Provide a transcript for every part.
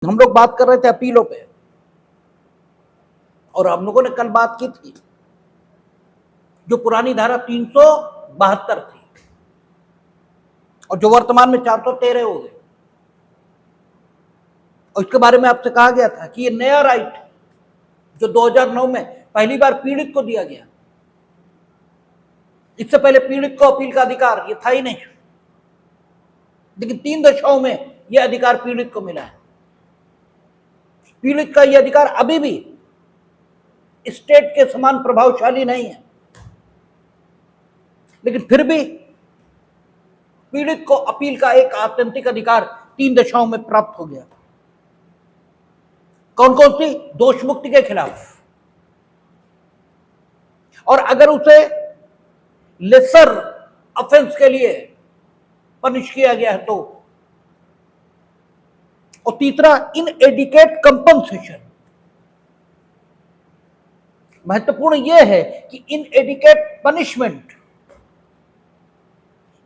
हम लोग बात कर रहे थे अपीलों पे, और हम लोगों ने कल बात की थी जो पुरानी धारा 372 थी और जो वर्तमान में 413 हो गए, और इसके बारे में आपसे कहा गया था कि ये नया राइट जो 2009 में पहली बार पीड़ित को दिया गया, इससे पहले पीड़ित को अपील का अधिकार ये था ही नहीं, लेकिन 3 दशकों में यह अधिकार पीड़ित को मिला है। पीड़ित का यह अधिकार अभी भी स्टेट के समान प्रभावशाली नहीं है, लेकिन फिर भी पीड़ित को अपील का एक आत्यंतिक अधिकार 3 दशाओं में प्राप्त हो गया। कौन कौन सी? दोष मुक्ति के खिलाफ, और अगर उसे लेसर ऑफेंस के लिए पनिश किया गया है तो, और तीसरा इनएडिकेट कंपनसेशन। महत्वपूर्ण यह है कि इनएडिकेट पनिशमेंट,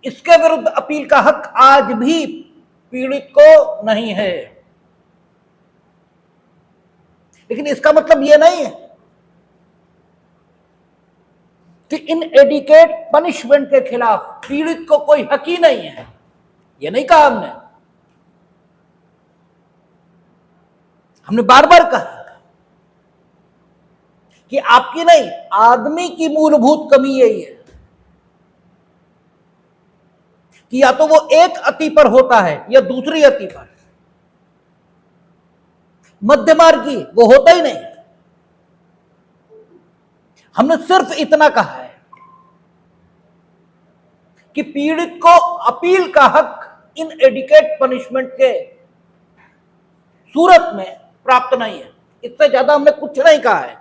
इसके विरुद्ध अपील का हक आज भी पीड़ित को नहीं है। लेकिन इसका मतलब यह नहीं है कि इनएडिकेट पनिशमेंट के खिलाफ पीड़ित को कोई हक ही नहीं है, यह नहीं कहा हमने। हमने बार बार कहा कि आपकी नहीं, आदमी की मूलभूत कमी यही है कि या तो वो एक अति पर होता है या दूसरी अति पर, मध्य मार्गी वो होता ही नहीं। हमने सिर्फ इतना कहा है कि पीड़ित को अपील का हक इनएडिकेट पनिशमेंट के सूरत में प्राप्त नहीं है, इससे ज्यादा हमने कुछ नहीं कहा है।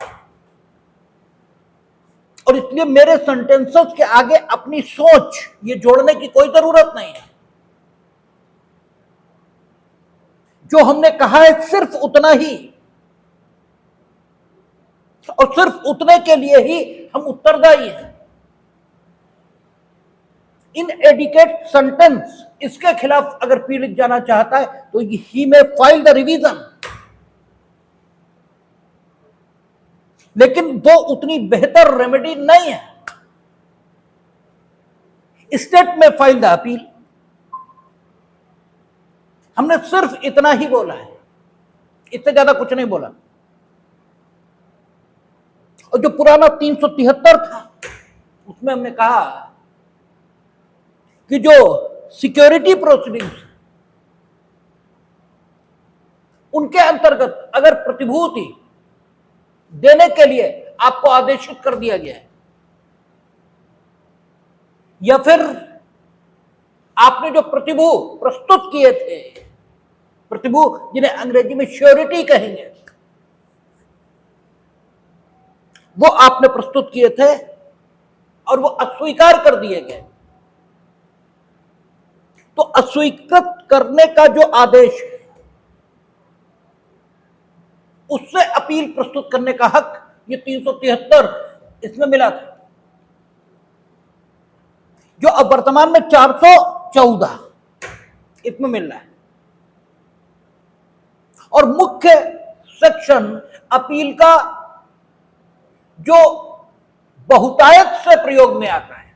और इसलिए मेरे सेंटेंसेस के आगे अपनी सोच ये जोड़ने की कोई जरूरत नहीं है। जो हमने कहा है सिर्फ उतना ही, और सिर्फ उतने के लिए ही हम उत्तरदायी हैं। इनएडिकेट सेंटेंस, इसके खिलाफ अगर पीड़ित जाना चाहता है तो ही में फाइल द रिवीजन, लेकिन वो उतनी बेहतर रेमेडी नहीं है। स्टेट में फाइल द अपील, हमने सिर्फ इतना ही बोला है, इससे ज्यादा कुछ नहीं बोला। और जो पुराना 373 था उसमें हमने कहा कि जो सिक्योरिटी प्रोसीडिंग्स उनके अंतर्गत अगर प्रतिभूति देने के लिए आपको आदेशित कर दिया गया है, या फिर आपने जो प्रतिभू प्रस्तुत किए थे, प्रतिभू जिन्हें अंग्रेजी में श्योरिटी कहेंगे, वो आपने प्रस्तुत किए थे और वो अस्वीकार कर दिए गए, तो अस्वीकृत करने का जो आदेश है उससे अपील प्रस्तुत करने का हक ये 373 इसमें मिला था, जो अब वर्तमान में 414 इसमें मिल रहा है। और मुख्य सेक्शन अपील का जो बहुतायत से प्रयोग में आता है,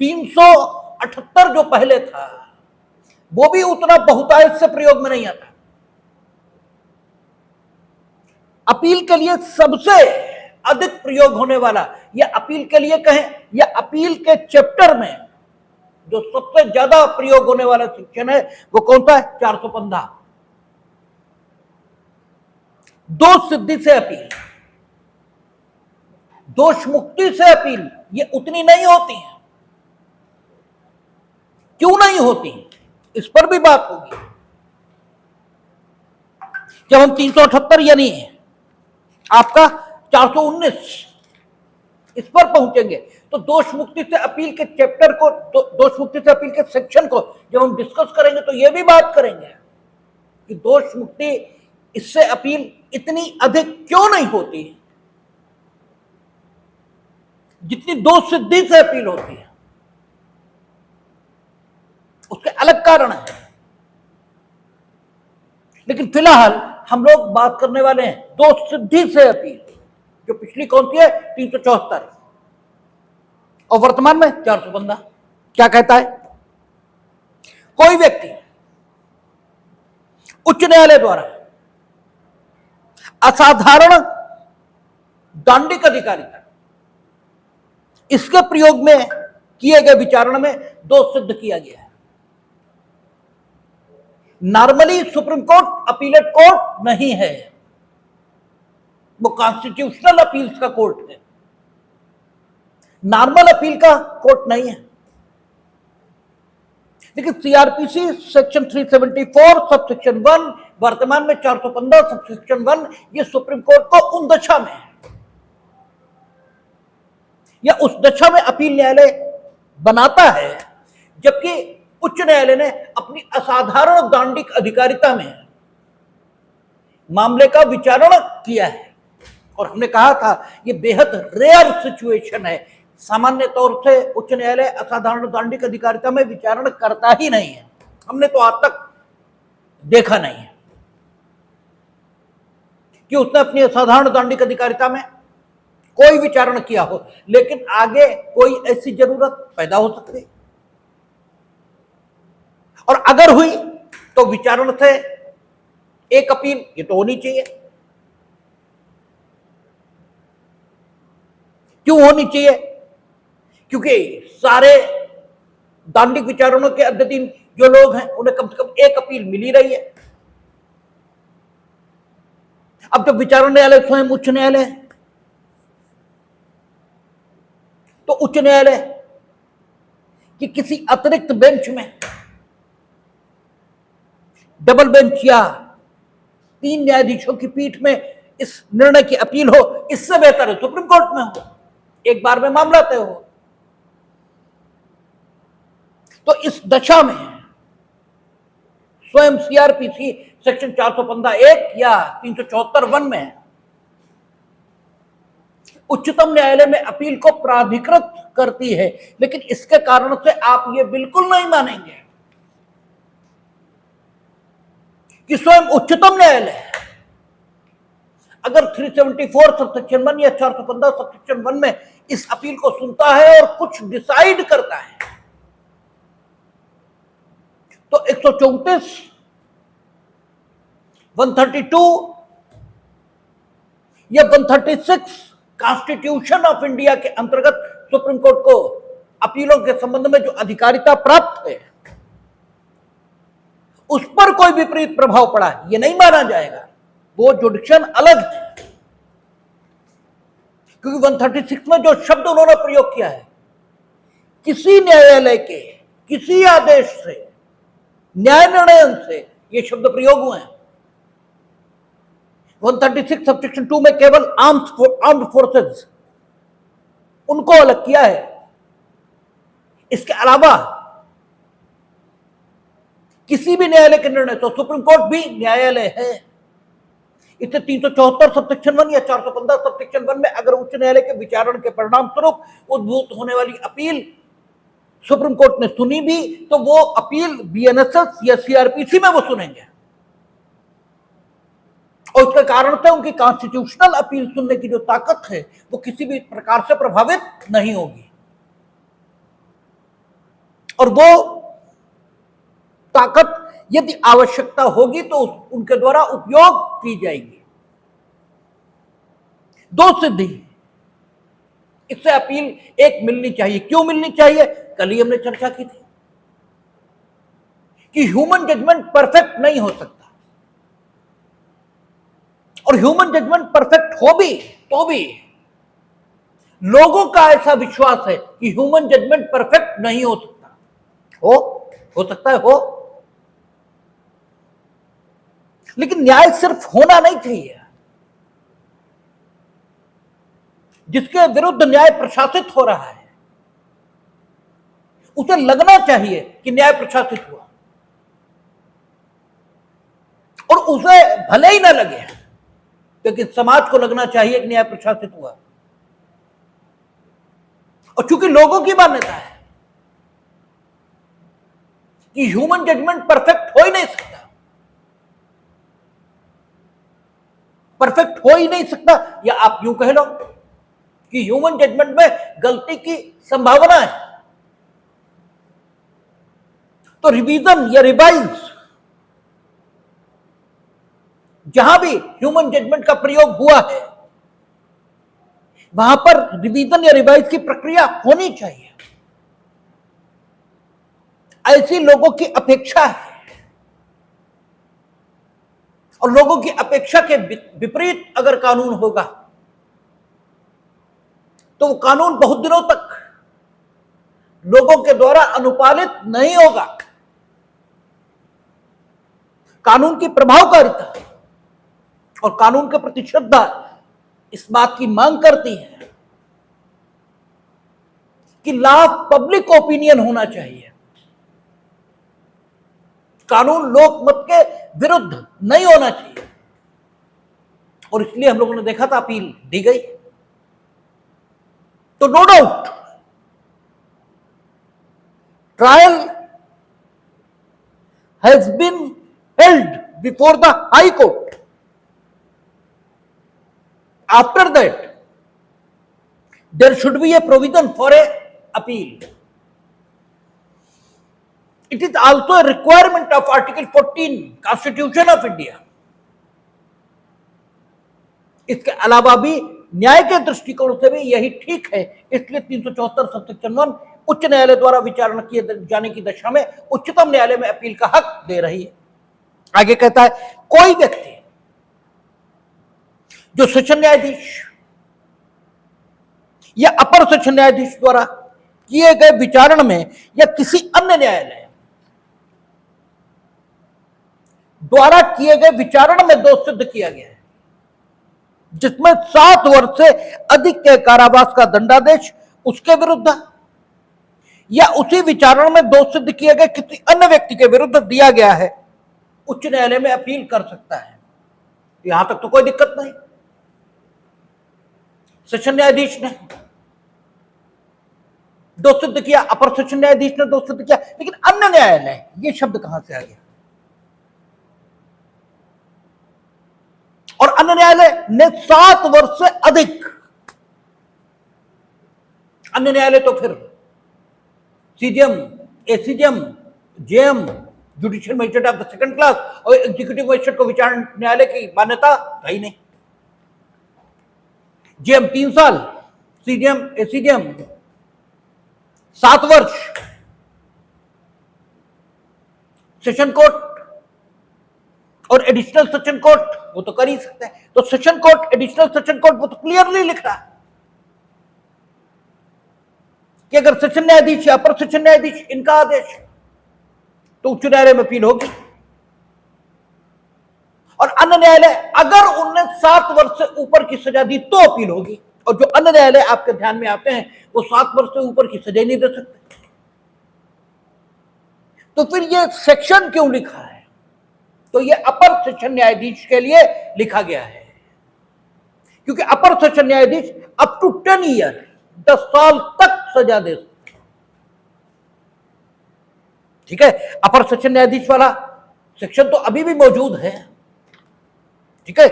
378 जो पहले था वो भी उतना बहुतायत से प्रयोग में नहीं आता। अपील के लिए सबसे अधिक प्रयोग होने वाला, या अपील के लिए कहें या अपील के चैप्टर में जो सबसे ज्यादा प्रयोग होने वाला सेक्शन है वो कौन सा है? 415। दोष सिद्धि से अपील, दोष मुक्ति से अपील ये उतनी नहीं होती है। क्यों नहीं होती, इस पर भी बात होगी। जब हम 378 यानी आपका 419 इस पर पहुंचेंगे तो दोष मुक्ति से अपील के चैप्टर को, दोष मुक्ति से अपील के सेक्शन को जब हम डिस्कस करेंगे तो यह भी बात करेंगे कि दोष मुक्ति इससे अपील इतनी अधिक क्यों नहीं होती जितनी दोष सिद्धि से अपील होती है। उसके अलग कारण है। लेकिन फिलहाल हम लोग बात करने वाले हैं दो सिद्धि से अपील, जो पिछली कौन सी है 374 और वर्तमान में 415। क्या कहता है? कोई व्यक्ति उच्च न्यायालय द्वारा असाधारण दंडिक अधिकारिता इसके प्रयोग में किए गए विचारण में दोष सिद्ध किया गया है। Normally supreme court appellate court नहीं है, वो कॉन्स्टिट्यूशनल अपील्स का कोर्ट है, नॉर्मल अपील का कोर्ट नहीं है। लेकिन सीआरपीसी सेक्शन 374 सब सेक्शन 1 वर्तमान में 415 सब सेक्शन 1 ये सुप्रीम कोर्ट को उन दशा में या उस दशा में अपील न्यायालय बनाता है जबकि उच्च न्यायालय ने अपनी असाधारण दांडिक अधिकारिता में मामले का विचारण किया है। और हमने कहा था ये बेहद रेयर सिचुएशन है, सामान्य तौर से उच्च न्यायालय असाधारण दांडिक अधिकारिता में विचारण करता ही नहीं है, हमने तो आज तक देखा नहीं है कि उसने अपनी असाधारण दांडिक अधिकारिता में कोई विचारण किया हो। लेकिन आगे कोई ऐसी जरूरत पैदा हो सकती है और अगर हुई तो विचारण से एक अपील ये तो होनी चाहिए। क्यों होनी चाहिए? क्योंकि सारे दांडिक विचारणों के अद्यतन जो लोग हैं उन्हें कम से कम एक अपील मिल ही रही है। अब जब विचारण न्यायालय स्वयं उच्च न्यायालय है तो उच्च न्यायालय कि किसी अतिरिक्त बेंच में डबल बेंच या 3 न्यायाधीशों की पीठ में इस निर्णय की अपील हो, इससे बेहतर है सुप्रीम कोर्ट में हो, एक बार में मामला तय हो। तो इस दशा में स्वयं सीआरपीसी सेक्शन 415(1) या 374(1) में उच्चतम न्यायालय में अपील को प्राधिकृत करती है। लेकिन इसके कारण से आप ये बिल्कुल नहीं मानेंगे कि स्वयं उच्चतम न्यायालय अगर 374 सब सेक्शन 1 या 415 सब सेक्शन 1 में इस अपील को सुनता है और कुछ डिसाइड करता है तो 134, 132 या 136 कॉन्स्टिट्यूशन ऑफ इंडिया के अंतर्गत सुप्रीम कोर्ट को अपीलों के संबंध में जो अधिकारिता प्राप्त है उस पर कोई विपरीत प्रभाव पड़ा है ये नहीं माना जाएगा, वो जुडिक्शन अलग है। क्योंकि 136 में जो शब्द उन्होंने प्रयोग किया है किसी न्यायालय के किसी आदेश से न्याय निर्णय से ये शब्द प्रयोग हुए हैं। 136 सबसेक्शन 2 में केवल आर्म्ड फोर्सेस उनको अलग किया है, इसके अलावा किसी भी न्यायालय के निर्णय, तो सुप्रीम कोर्ट भी न्यायालय है। इसे 374 सबसेक्शन 1 या 415 सबसेक्शन 1 में अगर उच्च न्यायालय के विचारण के परिणाम स्वरूप उद्भूत होने वाली अपील सुप्रीम कोर्ट ने सुनी भी तो वो अपील बीएनएसएस या सीआरपीसी में वो सुनेंगे और उसके कारण से उनकी कॉन्स्टिट्यूशनल अपील सुनने की जो ताकत है वो किसी भी प्रकार से प्रभावित नहीं होगी और वो ताकत यदि आवश्यकता होगी तो उनके द्वारा उपयोग की जाएगी। दो सिद्धि, इससे अपील एक मिलनी चाहिए। क्यों मिलनी चाहिए? कल ही हमने चर्चा की थी कि ह्यूमन जजमेंट परफेक्ट नहीं हो सकता और ह्यूमन जजमेंट परफेक्ट हो भी तो भी लोगों का ऐसा विश्वास है कि ह्यूमन जजमेंट परफेक्ट नहीं हो सकता। हो सकता है हो, लेकिन न्याय सिर्फ होना नहीं चाहिए। जिसके विरुद्ध न्याय प्रशासित हो रहा है उसे लगना चाहिए कि न्याय प्रशासित हुआ और उसे भले ही ना लगे, लेकिन समाज को लगना चाहिए कि न्याय प्रशासित हुआ। और चूंकि लोगों की मान्यता है कि ह्यूमन जजमेंट परफेक्ट हो ही नहीं सकता, परफेक्ट हो ही नहीं सकता, या आप यूं कह लो कि ह्यूमन जजमेंट में गलती की संभावना है। तो रिवीजन या रिवाइज, जहां भी ह्यूमन जजमेंट का प्रयोग हुआ है वहां पर रिवीजन या रिवाइज की प्रक्रिया होनी चाहिए। ऐसी लोगों की अपेक्षा है, और लोगों की अपेक्षा के विपरीत अगर कानून होगा तो वो कानून बहुत दिनों तक लोगों के द्वारा अनुपालित नहीं होगा। कानून की प्रभावकारिता और कानून के प्रति श्रद्धा इस बात की मांग करती है कि लॉ पब्लिक ओपिनियन होना चाहिए, कानून लोकमत के विरुद्ध नहीं होना चाहिए। और इसलिए हम लोगों ने देखा था अपील दी गई। तो no doubt trial has been held before the high court. After that there should be a provision for a appeal. It is also a requirement of Article 14 Constitution of India. इसके अलावा भी न्याय के दृष्टिकोण से भी यही ठीक है। इसलिए 374 सबसेक्शन 1 उच्च न्यायालय द्वारा विचारणा किए जाने की दशा में उच्चतम न्यायालय में अपील का हक दे रही है। आगे कहता है, कोई व्यक्ति जो सेशन न्यायाधीश या अपर सेशन न्यायाधीश द्वारा किए गए विचारण में या किसी अन्य न्यायालय द्वारा किए गए विचारण में दोष सिद्ध किया गया है, जिसमें 7 वर्ष से अधिक के कारावास का दंडादेश उसके विरुद्ध या उसी विचारण में दोष सिद्ध किए गए किसी अन्य व्यक्ति के विरुद्ध दिया गया है, उच्च न्यायालय में अपील कर सकता है। यहां तक तो कोई दिक्कत नहीं। सेशन न्यायाधीश ने दोष सिद्ध किया, अपर सेशन न्यायाधीश ने दोष सिद्ध किया, लेकिन अन्य न्यायालय, ये शब्द कहां से आ गया? और अन्य न्यायालय ने 7 वर्ष से अधिक, अन्य न्यायालय तो फिर CGM, ACGM, JM, judicial magistrate of the second class और एग्जीक्यूटिव मजिस्ट्रेट को विचारण न्यायालय की मान्यता है ही नहीं। जेएम 3 साल, सीजीएम, एसीजीएम 7 वर्ष, सेशन कोर्ट और एडिशनल सेशन कोर्ट वो तो कर ही सकते हैं। तो session court, additional session court वो तो क्लियरली लिख रहा है कि अगर सेशन न्यायाधीश या अपर सेशन न्यायाधीश इनका आदेश तो उच्च न्यायालय में अपील होगी। और अन्य न्यायालय अगर उनने 7 वर्ष से ऊपर की सजा दी तो अपील होगी। और जो अन्य न्यायालय आपके ध्यान में आते हैं वो 7 वर्ष से ऊपर की सजा नहीं दे सकते। तो फिर ये सेक्शन क्यों लिखा है? तो ये अपर सेशन न्यायाधीश के लिए लिखा गया है, क्योंकि अपर सेशन न्यायाधीश अप टू 10 ईयर 10 साल तक सजा दे सकते। ठीक है, अपर सेशन न्यायाधीश वाला सेक्शन तो अभी भी मौजूद है। ठीक है,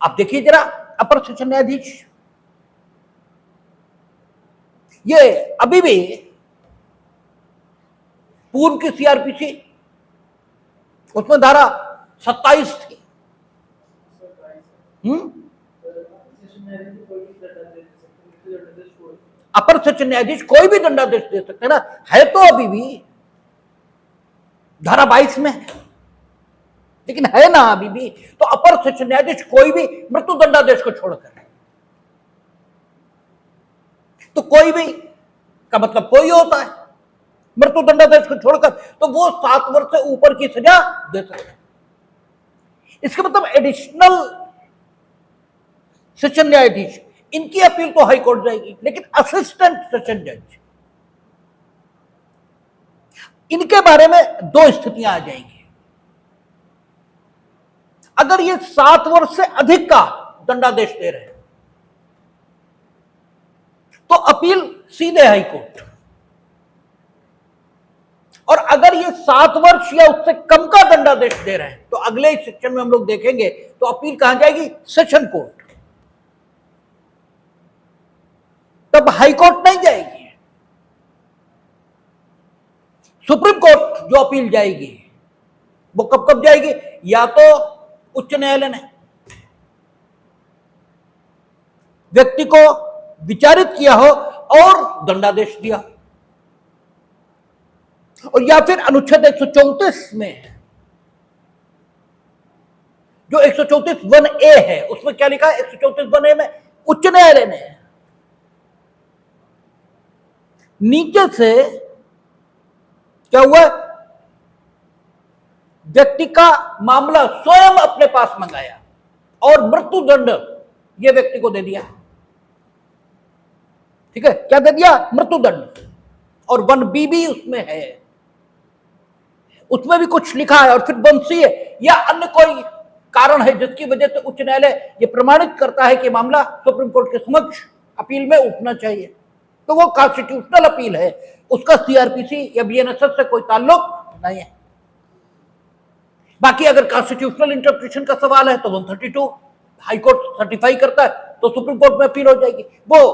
आप देखिए जरा, अपर सेशन न्यायाधीश ये अभी भी पूर्व की सीआरपीसी उसमें धारा 27 थी। अपर सेशन न्यायाधीश कोई भी दंडादेश दे सकते हैं ना, है तो अभी भी धारा 22 में, लेकिन है ना अभी भी। तो अपर सेशन न्यायाधीश कोई भी मृत्यु दंडादेश को छोड़कर, तो कोई भी का मतलब कोई होता है, मृत्यु दंडादेश को छोड़कर तो वो 7 वर्ष से ऊपर की सजा दे सकते हैं। इसका मतलब एडिशनल सेशन न्यायाधीश इनकी अपील तो हाई कोर्ट जाएगी, लेकिन असिस्टेंट सेशन जज इनके बारे में 2 स्थितियां आ जाएंगी। अगर ये 7 वर्ष से अधिक का दंडादेश दे रहे हैं तो अपील सीधे हाई कोर्ट। और अगर ये 7 वर्ष या उससे कम का दंडादेश दे रहे हैं तो अगले ही सेक्शन में हम लोग देखेंगे तो अपील कहां जाएगी? Session court. तब हाई कोर्ट नहीं जाएगी, सुप्रीम कोर्ट जो अपील जाएगी वो कब कब जाएगी? या तो उच्च न्यायालय ने व्यक्ति को विचारित किया हो और दंडादेश दिया, और या फिर अनुच्छेद 134 में जो 134(1)(a) है उसमें क्या लिखा है? 134(1)(a) में उच्च न्यायालय ने नीचे से क्या हुआ, व्यक्ति का मामला स्वयं अपने पास मंगाया और मृत्युदंड यह व्यक्ति को दे दिया। ठीक है, क्या दे दिया? मृत्युदंड। और 1B भी उसमें है, उसमें भी कुछ लिखा है। और फिर वंशीय या अन्य कोई कारण है जिसकी वजह से उच्च न्यायालय यह प्रमाणित करता है कि मामला सुप्रीम कोर्ट के समक्ष अपील में उठना चाहिए, तो वो कॉन्स्टिट्यूशनल अपील है, उसका सीआरपीसी या बीएनएसएस से कोई ताल्लुक नहीं है। बाकी अगर कॉन्स्टिट्यूशनल इंटरप्रिटेशन का सवाल है तो 132 हाई कोर्ट सर्टिफाई करता है तो सुप्रीम कोर्ट में अपील हो जाएगी। वो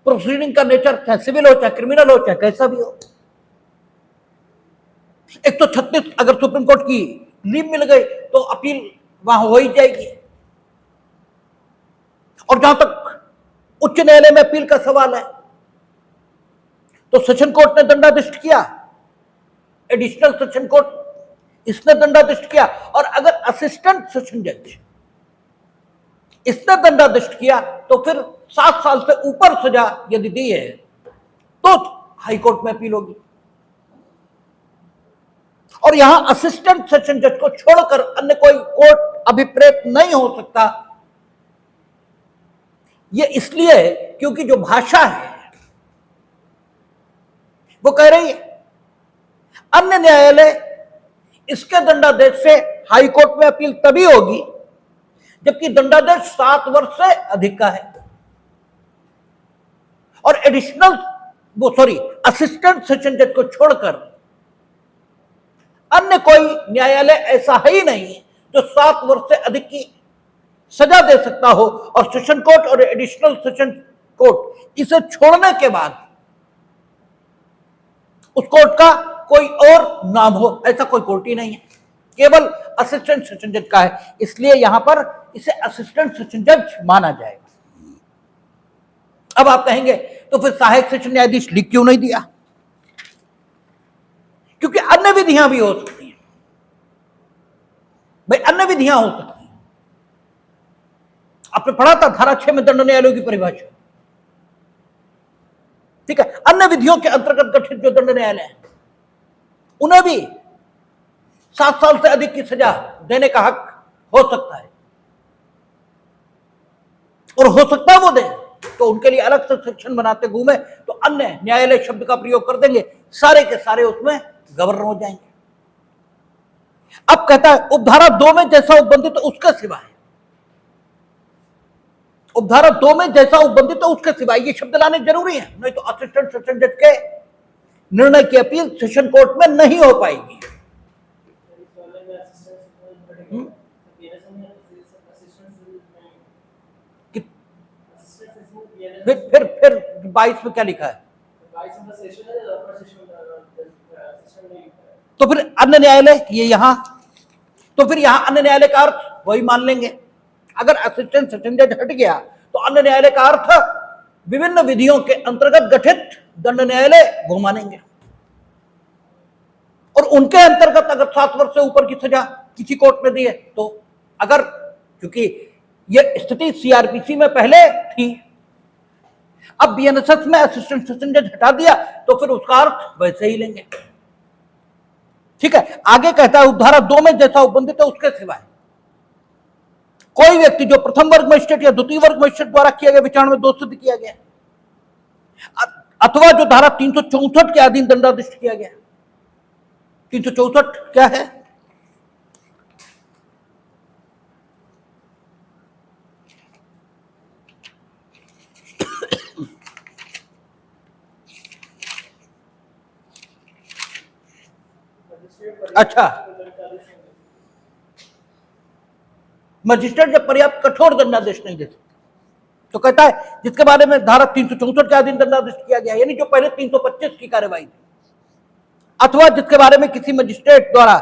प्रोसीडिंग का नेचर चाहे सिविल हो, चाहे क्रिमिनल हो, चाहे कैसा भी हो। 136 अगर सुप्रीम कोर्ट की लीव मिल गई तो अपील वहां हो ही जाएगी। और जहां तक उच्च न्यायालय में अपील का सवाल है तो सेशन कोर्ट ने दंडाधिष्ट किया, एडिशनल सेशन कोर्ट इसने दंडाधिष्ट किया, और अगर असिस्टेंट सेशन जज इसने दंडाधिष्ट किया तो फिर 7 साल से ऊपर सजा यदि दी है तो हाई कोर्ट में अपील होगी। और यहां असिस्टेंट सेशन जज को छोड़कर अन्य कोई कोर्ट अभिप्रेत नहीं हो सकता। यह इसलिए है क्योंकि जो भाषा है वो कह रही है अन्य न्यायालय इसके दंडादेश से हाई कोर्ट में अपील तभी होगी जबकि दंडादेश 7 वर्ष से अधिक का है। और असिस्टेंट सेशन जज को छोड़कर अन्य कोई न्यायालय ऐसा है ही नहीं जो 7 वर्ष से अधिक की सजा दे सकता हो। और सेशन कोर्ट और एडिशनल सेशन कोर्ट इसे छोड़ने के बाद उस कोर्ट का कोई और नाम हो ऐसा कोई कोर्ट ही नहीं है, केवल असिस्टेंट सेशन जज का है। इसलिए यहां पर इसे असिस्टेंट सेशन जज माना जाएगा। अब आप कहेंगे तो फिर सहायक सेशन न्यायाधीश लिख क्यों नहीं दिया? क्योंकि अन्य विधियां भी हो सकती हैं भाई, अन्य विधियां हो सकती हैं। आपने पढ़ा था धारा 6 में दंड न्यायालयों की परिभाषा। ठीक है, अन्य विधियों के अंतर्गत गठित जो दंड न्यायालय है उन्हें भी 7 साल से अधिक की सजा देने का हक हो सकता है, और हो सकता है वो दे तो उनके लिए अलग से सेक्शन बनाते घूमे तो अन्य न्यायालय शब्द का प्रयोग कर देंगे, सारे के सारे उसमें गवर्नर हो जाएंगे। अब कहता है उपधारा 2 में जैसा उपबंधित तो उसके सिवाय, उपधारा 2 में जैसा उपबंधित तो उसके सिवाय ये शब्द लाने जरूरी है, नहीं तो असिस्टेंट सेशन जज के निर्णय की अपील सेशन कोर्ट में नहीं हो पाएगी। फिर 22 में क्या लिखा है? तो फिर अन्य न्यायालय ये यहां, तो फिर यहां अन्य न्यायालय का अर्थ वही मान लेंगे। अगर असिस्टेंट सेशन जज हट गया तो अन्य न्यायालय का अर्थ विभिन्न विधियों के अंतर्गत गठित दंड न्यायालय वो मानेंगे, और उनके अंतर्गत अगर 7 वर्ष से ऊपर की सजा किसी कोर्ट में दी है तो अगर, क्योंकि यह स्थिति सीआरपीसी में पहले थी, अब बीएनएसएस में असिस्टेंट सेशन जज हटा दिया तो फिर उसका अर्थ वैसे ही लेंगे। ठीक है, आगे कहता है उपधारा 2 में जैसा उपबंधित है उसके सिवाय कोई व्यक्ति जो प्रथम वर्ग मजिस्ट्रेट या द्वितीय वर्ग मजिस्ट्रेट द्वारा किया गया विचारण में दोष सिद्ध किया गया अथवा जो धारा 364 के अधीन दंडाधिष्ट किया गया। 364 क्या है? अच्छा, मजिस्ट्रेट जब पर्याप्त कठोर दंडादेश नहीं देते तो कहता है जिसके बारे में धारा 364 के अधीन दंडादेश किया गया, यानी जो पहले 325 की कार्रवाई थी, अथवा जिसके बारे में किसी मजिस्ट्रेट द्वारा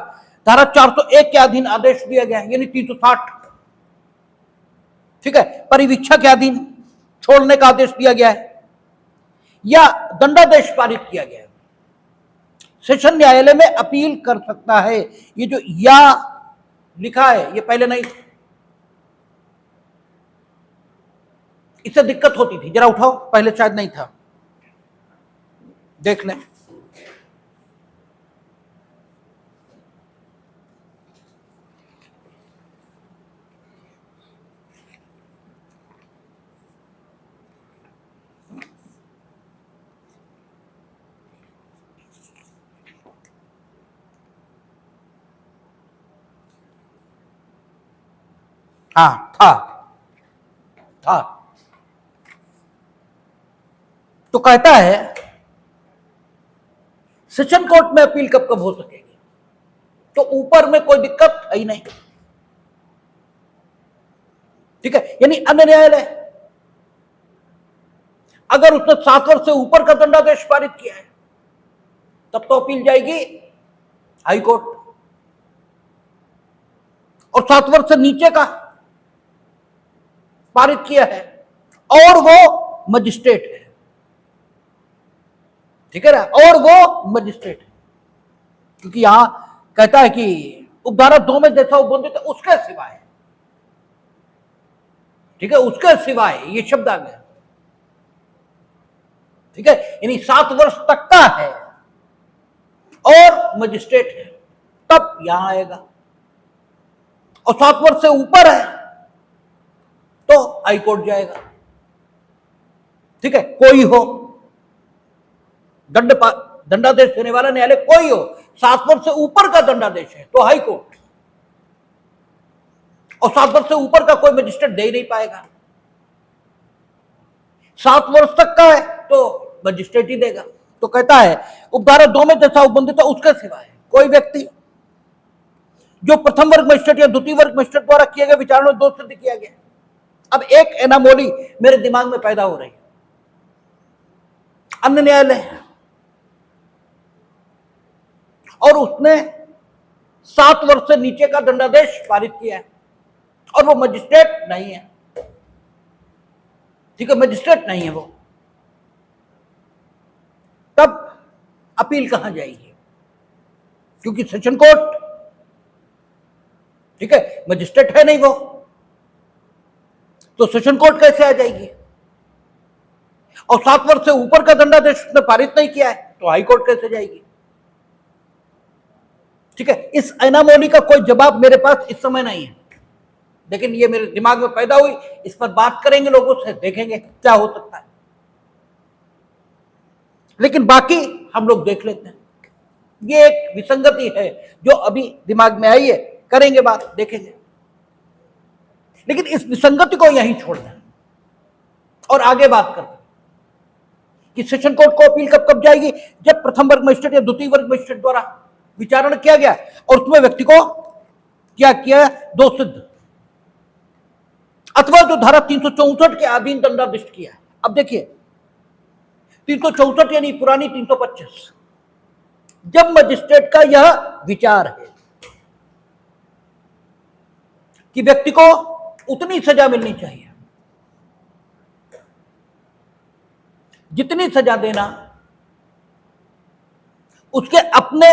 धारा 401 के अधीन आदेश दिया गया, यानी 360, ठीक है, परिवीक्षा के अधीन छोड़ने का आदेश दिया गया है या दंडादेश पारित किया गया है, सेशन न्यायालय में अपील कर सकता है। ये जो या लिखा है ये पहले नहीं, इससे दिक्कत होती थी, जरा उठाओ, पहले शायद नहीं था, देख लें। हाँ था। तो कहता है सेशन कोर्ट में अपील कब कब हो सकेगी, तो ऊपर में कोई दिक्कत है ही नहीं, ठीक है, यानी अन्य न्यायालय अगर उसने 7 वर्ष से ऊपर का दंडादेश पारित किया है तब तो अपील जाएगी हाई कोर्ट, और 7 वर्ष से नीचे का पारित किया है और वो मजिस्ट्रेट है, ठीक है ना, और वो मजिस्ट्रेट है, क्योंकि यहां कहता है कि उपधारा 2 में जैसा उल्लेखित है उसके सिवाय, ठीक है, उसके सिवाय ये शब्द आ गया, ठीक है, यानी 7 वर्ष तक का है और मजिस्ट्रेट है तब यहां आएगा, और 7 वर्ष से ऊपर है तो हाई कोर्ट जाएगा, ठीक है, कोई हो दंडादेश देने वाला न्यायालय, कोई हो, 7 वर्ष से ऊपर का दंडादेश है तो हाई कोर्ट, और 7 वर्ष से ऊपर का कोई मजिस्ट्रेट दे ही नहीं पाएगा, 7 वर्ष तक का है तो मजिस्ट्रेट ही देगा। तो कहता है उपधारा 2 में जैसा उपबंधित है उसके सिवाय कोई व्यक्ति जो प्रथम वर्ग मजिस्ट्रेट या द्वितीय वर्ग मजिस्ट्रेट द्वारा किए गए विचारणों में दोष सिद्ध किया गया। अब एक एनामोली मेरे दिमाग में पैदा हो रही है, अन्य न्यायालय और उसने 7 वर्ष से नीचे का दंडादेश पारित किया है और वो मजिस्ट्रेट नहीं है, ठीक है, मजिस्ट्रेट नहीं है वो, तब अपील कहां जाएगी, क्योंकि सेशन कोर्ट, ठीक है, मजिस्ट्रेट है नहीं वो, तो सेशन कोर्ट कैसे आ जाएगी, और 7 वर्ष से ऊपर का दंडादेश उसने पारित नहीं किया है तो हाई कोर्ट कैसे जाएगी, ठीक है। इस एनामोली का कोई जवाब मेरे पास इस समय नहीं है, लेकिन ये मेरे दिमाग में पैदा हुई, इस पर बात करेंगे लोगों से, देखेंगे क्या हो सकता है, लेकिन बाकी हम लोग देख लेते हैं। ये एक विसंगति है जो अभी दिमाग में आई है, करेंगे बात, देखेंगे, लेकिन इस विसंगति को यहीं छोड़ दें और आगे बात करते हैं कि सेशन कोर्ट को अपील कब कब जाएगी, जब प्रथम वर्ग मजिस्ट्रेट या द्वितीय वर्ग मजिस्ट्रेट द्वारा विचारण किया गया और उसमें व्यक्ति को क्या किया, दोष सिद्ध, अथवा जो धारा 364 के अधीन दंडादेश किया है। अब देखिए 364 यानी पुरानी 325, जब मजिस्ट्रेट का यह विचार है कि व्यक्ति को उतनी सजा मिलनी चाहिए जितनी सजा देना उसके अपने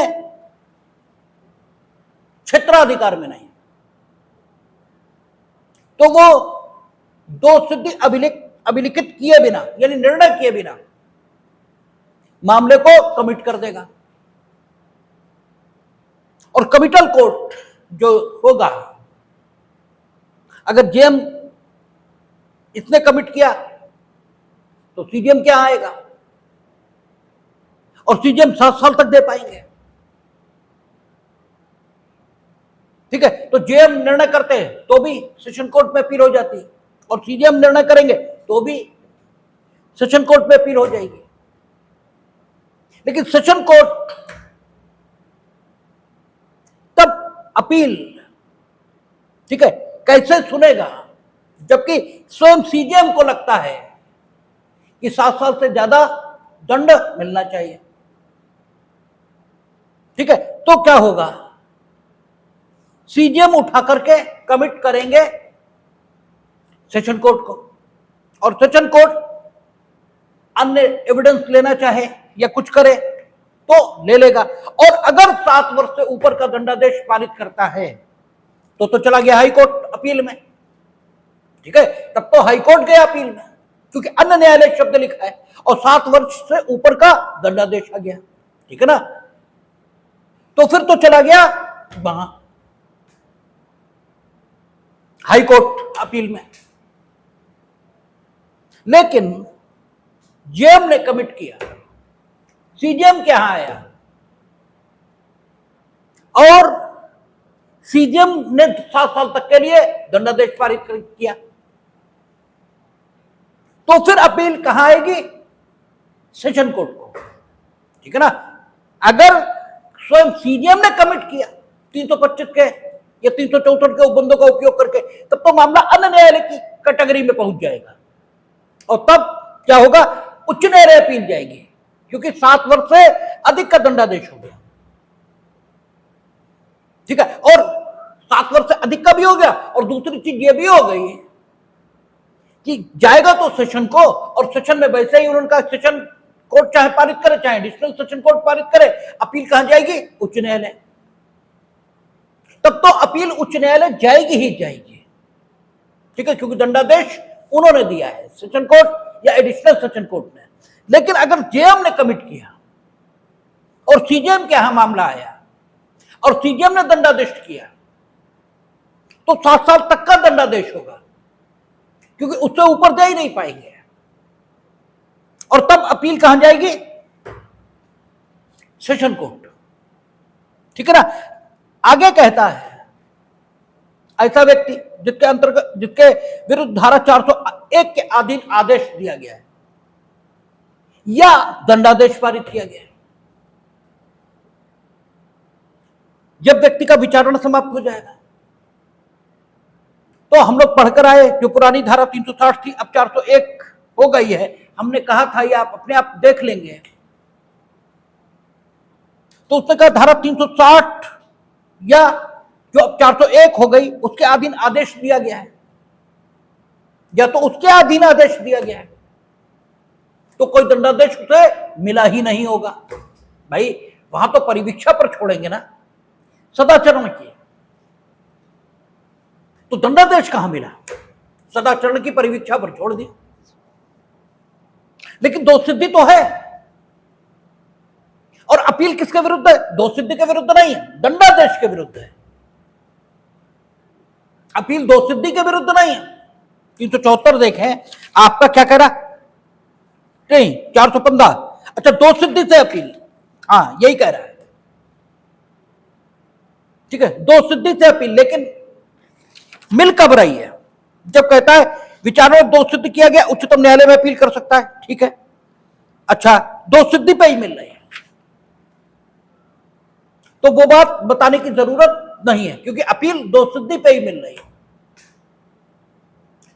क्षेत्राधिकार में नहीं, तो वो दोष सिद्धि अभिलिखित किए बिना यानी निर्णय किए बिना मामले को कमिट कर देगा, और कमिटल कोर्ट जो होगा, अगर जेएम इसने कमिट किया तो सीजीएम क्या आएगा, और सीजीएम 7 साल तक दे पाएंगे, ठीक है। तो जेएम निर्णय करते हैं तो भी सेशन कोर्ट में अपील हो जाती है, और सीजीएम निर्णय करेंगे तो भी सेशन कोर्ट में अपील हो जाएगी, लेकिन सेशन कोर्ट अपील, ठीक है, कैसे सुनेगा, जबकि स्वयं सीजेएम को लगता है कि 7 साल से ज्यादा दंड मिलना चाहिए, ठीक है। तो क्या होगा, सीजेएम उठा करके कमिट करेंगे सेशन कोर्ट को, और सेशन कोर्ट अन्य एविडेंस लेना चाहे या कुछ करे तो ले लेगा, और अगर 7 वर्ष से ऊपर का दंडादेश पारित करता है तो चला गया हाई कोर्ट अपील में, ठीक है। तब तो हाई कोर्ट गया अपील में, क्योंकि अन्य न्यायालय शब्द लिखा है और 7 वर्ष से ऊपर का दंडादेश आ गया, ठीक है ना। तो फिर तो चला गया वहां हाई कोर्ट अपील में। लेकिन जेएम ने कमिट किया, सीजेएम के यहां आया और सीजेएम ने 7 साल तक के लिए दंडादेश पारित किया, तो फिर अपील कहां आएगी, सेशन कोर्ट को, ठीक है ना। अगर स्वयं सीजेएम ने कमिट किया 325 के या 364 के उपबंधों का उपयोग करके, तब तो मामला अन्य न्यायालय की कैटेगरी में पहुंच जाएगा, और तब क्या होगा, उच्च न्यायालय अपील जाएगी, क्योंकि 7 वर्ष से अधिक का दंडादेश हो गया, ठीक है। और 7 वर्ष से अधिक का भी हो गया, और दूसरी चीज ये भी हो गई कि जाएगा तो सेशन को, और सेशन में वैसे ही उनका सेशन कोर्ट चाहे पारित करे चाहे एडिशनल सेशन कोर्ट पारित करे, अपील कहां जाएगी, उच्च न्यायालय। तब तो अपील उच्च न्यायालय जाएगी ही जाएगी, ठीक है, क्योंकि दंडादेश उन्होंने दिया है, सेशन कोर्ट या एडिशनल सेशन कोर्ट ने। लेकिन अगर जेएम ने कमिट किया और सीजेएम के यहां मामला आया और सीजेएम ने दंडादेश किया, तो 7 साल तक का दंडादेश होगा, क्योंकि उससे ऊपर दे ही नहीं पाएंगे, और तब अपील कहां जाएगी, सेशन कोर्ट, ठीक है ना। आगे कहता है, ऐसा व्यक्ति जिसके विरुद्ध धारा 401 के अधीन आदेश दिया गया है या दंडादेश पारित किया गया है, जब व्यक्ति का विचारण समाप्त हो जाएगा, तो हम लोग पढ़कर आए, जो पुरानी धारा 360 थी अब 401 हो गई है, हमने कहा था ये आप अपने आप देख लेंगे। तो उसने कहा धारा 360 या जो अब 401 हो गई उसके अधीन आदेश दिया गया है, या तो उसके अधीन आदेश दिया गया है, तो कोई दंडादेश उसे मिला ही नहीं होगा। भाई वहां तो परिवीक्षा पर छोड़ेंगे ना, सदाचरण की, तो दंडादेश कहां मिला, सदाचरण की परिवीक्षा पर छोड़ दिया। लेकिन दोष सिद्धि तो है, और अपील किसके विरुद्ध है, दोष सिद्धि के विरुद्ध नहीं है, दंडादेश के विरुद्ध है। अपील दोष सिद्धि के विरुद्ध नहीं है। 374 देखें, आपका क्या कह रहा, नहीं 415, अच्छा दोष सिद्धि से अपील, हाँ यही कह रहा है, ठीक है, दोष सिद्धि से अपील। लेकिन मिल कब रही है, जब कहता है विचारों में दोष सिद्ध किया गया उच्चतम न्यायालय में अपील कर सकता है, ठीक है, अच्छा दोष सिद्धि पे ही मिल रही है, तो वो बात बताने की जरूरत नहीं है, क्योंकि अपील दोष सिद्धि पे ही मिल रही है।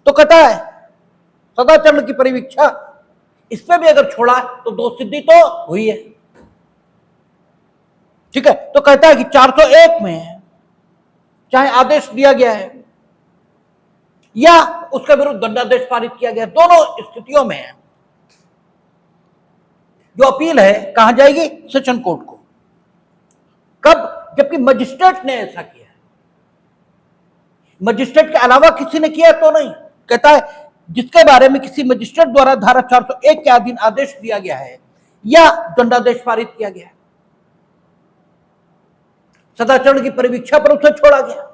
तो कहता है सदाचरण की परिवीक्षा, इस पे भी अगर छोड़ा तो दोष सिद्धि तो हुई है, ठीक है। तो कहता है कि 401 में चाहे आदेश दिया गया है या उसके विरुद्ध दंडादेश पारित किया गया, दोनों स्थितियों में जो अपील है कहां जाएगी, सेशन कोर्ट को। कब, जबकि मजिस्ट्रेट ने ऐसा किया, मजिस्ट्रेट के अलावा किसी ने किया तो नहीं। कहता है जिसके बारे में किसी मजिस्ट्रेट द्वारा धारा 401 के अधीन आदेश दिया गया है या दंडादेश पारित किया गया है, सदाचरण की परिवीक्षा पर उसे छोड़ा गया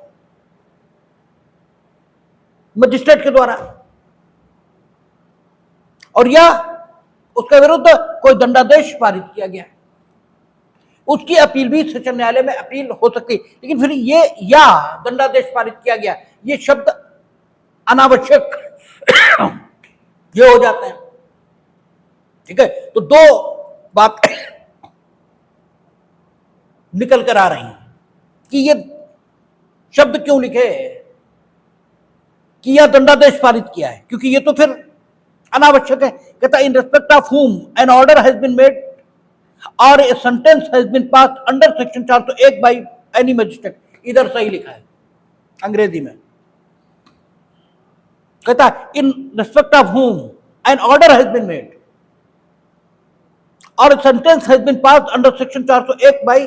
मजिस्ट्रेट के द्वारा, और या उसके विरुद्ध कोई दंडादेश पारित किया गया, उसकी अपील भी सेशन न्यायालय में अपील हो सकती। लेकिन फिर ये या दंडादेश पारित किया गया, ये शब्द अनावश्यक ये हो जाते हैं, ठीक है। तो दो बात निकल कर आ रही हैं कि ये शब्द क्यों लिखे कि यह दंडादेश पारित किया है? क्योंकि ये तो फिर अनावश्यक है। कहता in respect of whom an order has been made और a sentence has been passed under section 401 by any magistrate. इधर सही लिखा है अंग्रेजी में। कहता in respect of whom an order has been made और sentence has been passed under section 401 by,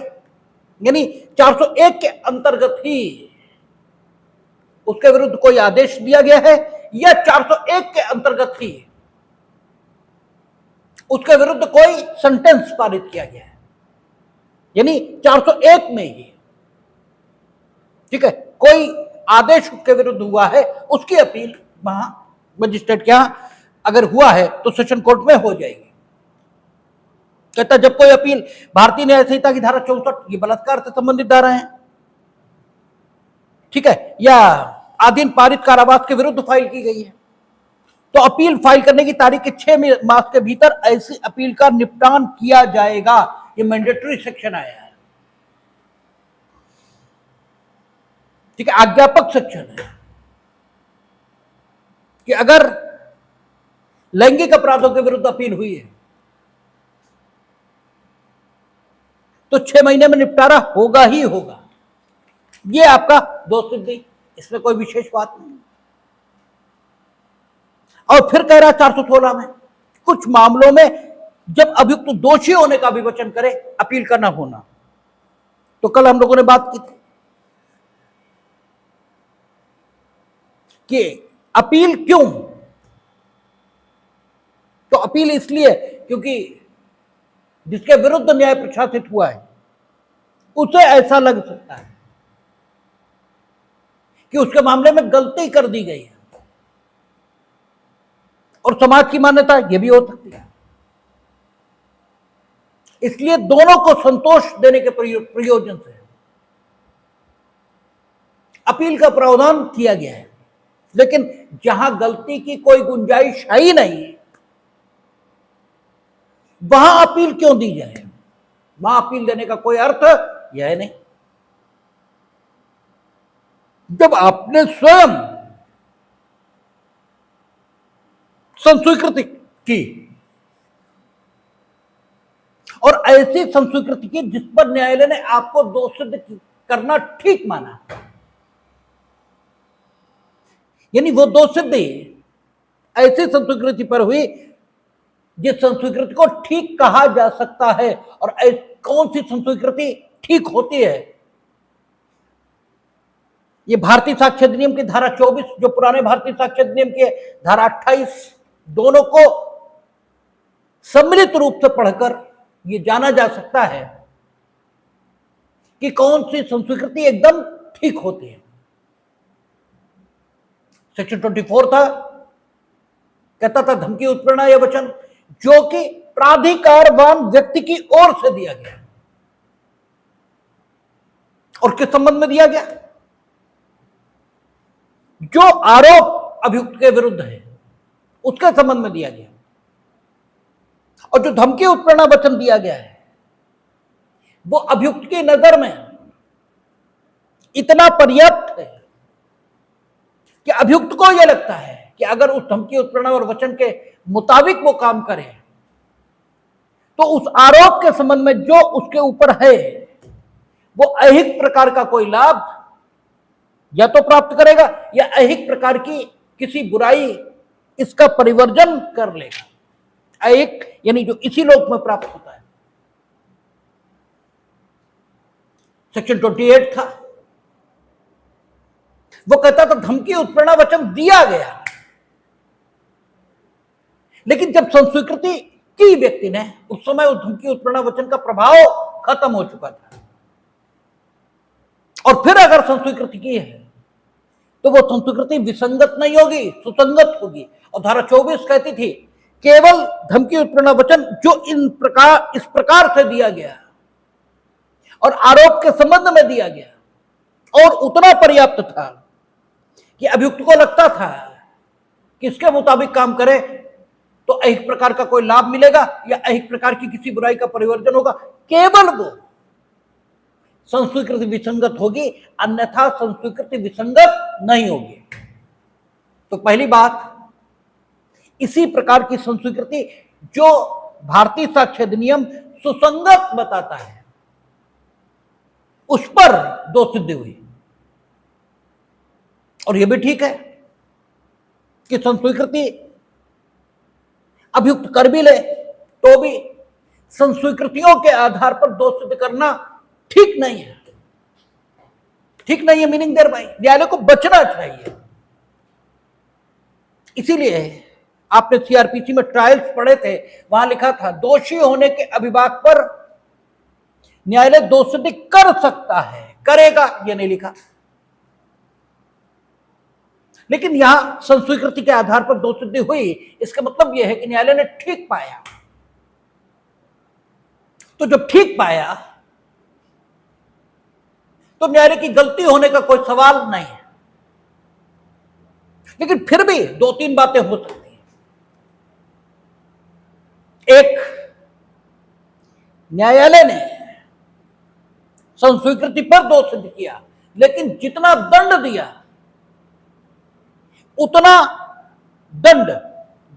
यानी 401 के अंतर्गत ही उसके विरुद्ध कोई आदेश दिया गया है या 401 के अंतर्गत ही उसके विरुद्ध कोई सेंटेंस पारित किया गया है, यानी 401 में ही, ठीक है, कोई आदेश उसके विरुद्ध हुआ है, उसकी अपील वहां मजिस्ट्रेट के यहां अगर हुआ है तो सेशन कोर्ट में हो जाएगी। कहता जब कोई अपील भारतीय न्याय संहिता की धारा 64, ये बलात्कार से संबंधित धारा है, ठीक है, या आधीन पारित कारावास के विरुद्ध फाइल की गई है, तो अपील फाइल करने की तारीख के 6 मास के भीतर ऐसी अपील का निपटान किया जाएगा। ये मैंडेटरी सेक्शन आया है, ठीक है, आज्ञापक सेक्शन है कि अगर लैंगिक अपराधों के विरुद्ध अपील हुई है तो 6 महीने में निपटारा होगा ही होगा। ये आपका दोष सिद्धि, इसमें कोई विशेष बात नहीं। और फिर कह रहा है 416 में कुछ मामलों में जब अभियुक्त दोषी होने का विवेचन करे अपील का न होना। तो कल हम लोगों ने बात की थी कि अपील क्यों, तो अपील इसलिए क्योंकि जिसके विरुद्ध न्याय प्रशासित हुआ है उसे ऐसा लग सकता है कि उसके मामले में गलती कर दी गई है, और समाज की मान्यता यह भी हो सकती है। इसलिए दोनों को संतोष देने के प्रयोजन से अपील का प्रावधान किया गया है। लेकिन जहां गलती की कोई गुंजाइश है ही नहीं वहां अपील क्यों दी जाए? वहां अपील देने का कोई अर्थ यह नहीं। जब आपने स्वयं संस्वीकृति की और ऐसी संस्वीकृति की जिस पर न्यायालय ने आपको दोष सिद्ध करना ठीक माना, यानी वो दोष सिद्धि ऐसी संस्वीकृति पर हुई जिस संस्वीकृति को ठीक कहा जा सकता है। और कौन सी संस्वीकृति ठीक होती है? ये भारतीय साक्ष्य अधिनियम की धारा 24, जो पुराने भारतीय साक्ष्य अधिनियम की धारा 28, दोनों को सम्मिलित रूप से पढ़कर ये जाना जा सकता है कि कौन सी संस्वीकृति एकदम ठीक होती है। सेक्शन 24 था, कहता था धमकी, उत्प्रेरणा या वचन जो कि प्राधिकारवान व्यक्ति की ओर से दिया गया, और किस संबंध में दिया गया? जो आरोप अभियुक्त के विरुद्ध है उसके संबंध में दिया गया। और जो धमकी, उत्प्रेरणा, वचन दिया गया है वो अभियुक्त की नजर में इतना पर्याप्त है कि अभियुक्त को यह लगता है कि अगर उस धमकी, उत्प्रेरणा और वचन के मुताबिक वो काम करे तो उस आरोप के संबंध में जो उसके ऊपर है वो अहिक प्रकार का कोई लाभ या तो प्राप्त करेगा या अहिक प्रकार की किसी बुराई इसका परिवर्जन कर लेगा। अहिक यानी जो इसी लोक में प्राप्त होता है। सेक्शन 28 था, वो कहता था धमकी, उत्प्रेरणा, वचन दिया गया, लेकिन जब संस्वीकृति की व्यक्ति ने, उस समय उस धमकी, उत्प्रेरणा, वचन का प्रभाव खत्म हो चुका था। और फिर अगर संस्वीकृति की है तो वो संस्वीकृति विसंगत नहीं होगी, सुसंगत होगी। और धारा 24 कहती थी केवल धमकी, उत्प्रेरणा, वचन जो इस प्रकार से दिया गया और आरोप के संबंध में दिया गया और उतना पर्याप्त था कि अभियुक्त को लगता था कि इसके मुताबिक काम करे तो अहिक प्रकार का कोई लाभ मिलेगा या अहिक प्रकार की किसी बुराई का परिवर्जन होगा, केवल वो संस्वीकृति विसंगत होगी, अन्यथा संस्वीकृति विसंगत नहीं होगी। तो पहली बात, इसी प्रकार की संस्वीकृति जो भारतीय साक्ष्य अधिनियम सुसंगत बताता है, उस पर दोष सिद्धि हुई। और यह भी ठीक है कि संस्वीकृति अभियुक्त कर भी ले तो भी संस्वीकृतियों के आधार पर दोष सिद्ध करना ठीक नहीं है। ठीक नहीं है मीनिंग देयर बाय न्यायालय को बचना चाहिए। इसीलिए आपने सीआरपीसी में ट्रायल्स पढ़े थे, वहां लिखा था दोषी होने के अभिभाग पर न्यायालय दोष सिद्ध कर सकता है, करेगा यह नहीं लिखा। लेकिन यहां संस्वीकृति के आधार पर दोष सिद्धि हुई, इसका मतलब यह है कि न्यायालय ने ठीक पाया। तो जब ठीक पाया तो न्यायालय की गलती होने का कोई सवाल नहीं है। लेकिन फिर भी दो तीन बातें हो सकती हैं। एक, न्यायालय ने संस्वीकृति पर दोष सिद्ध किया, लेकिन जितना दंड दिया उतना दंड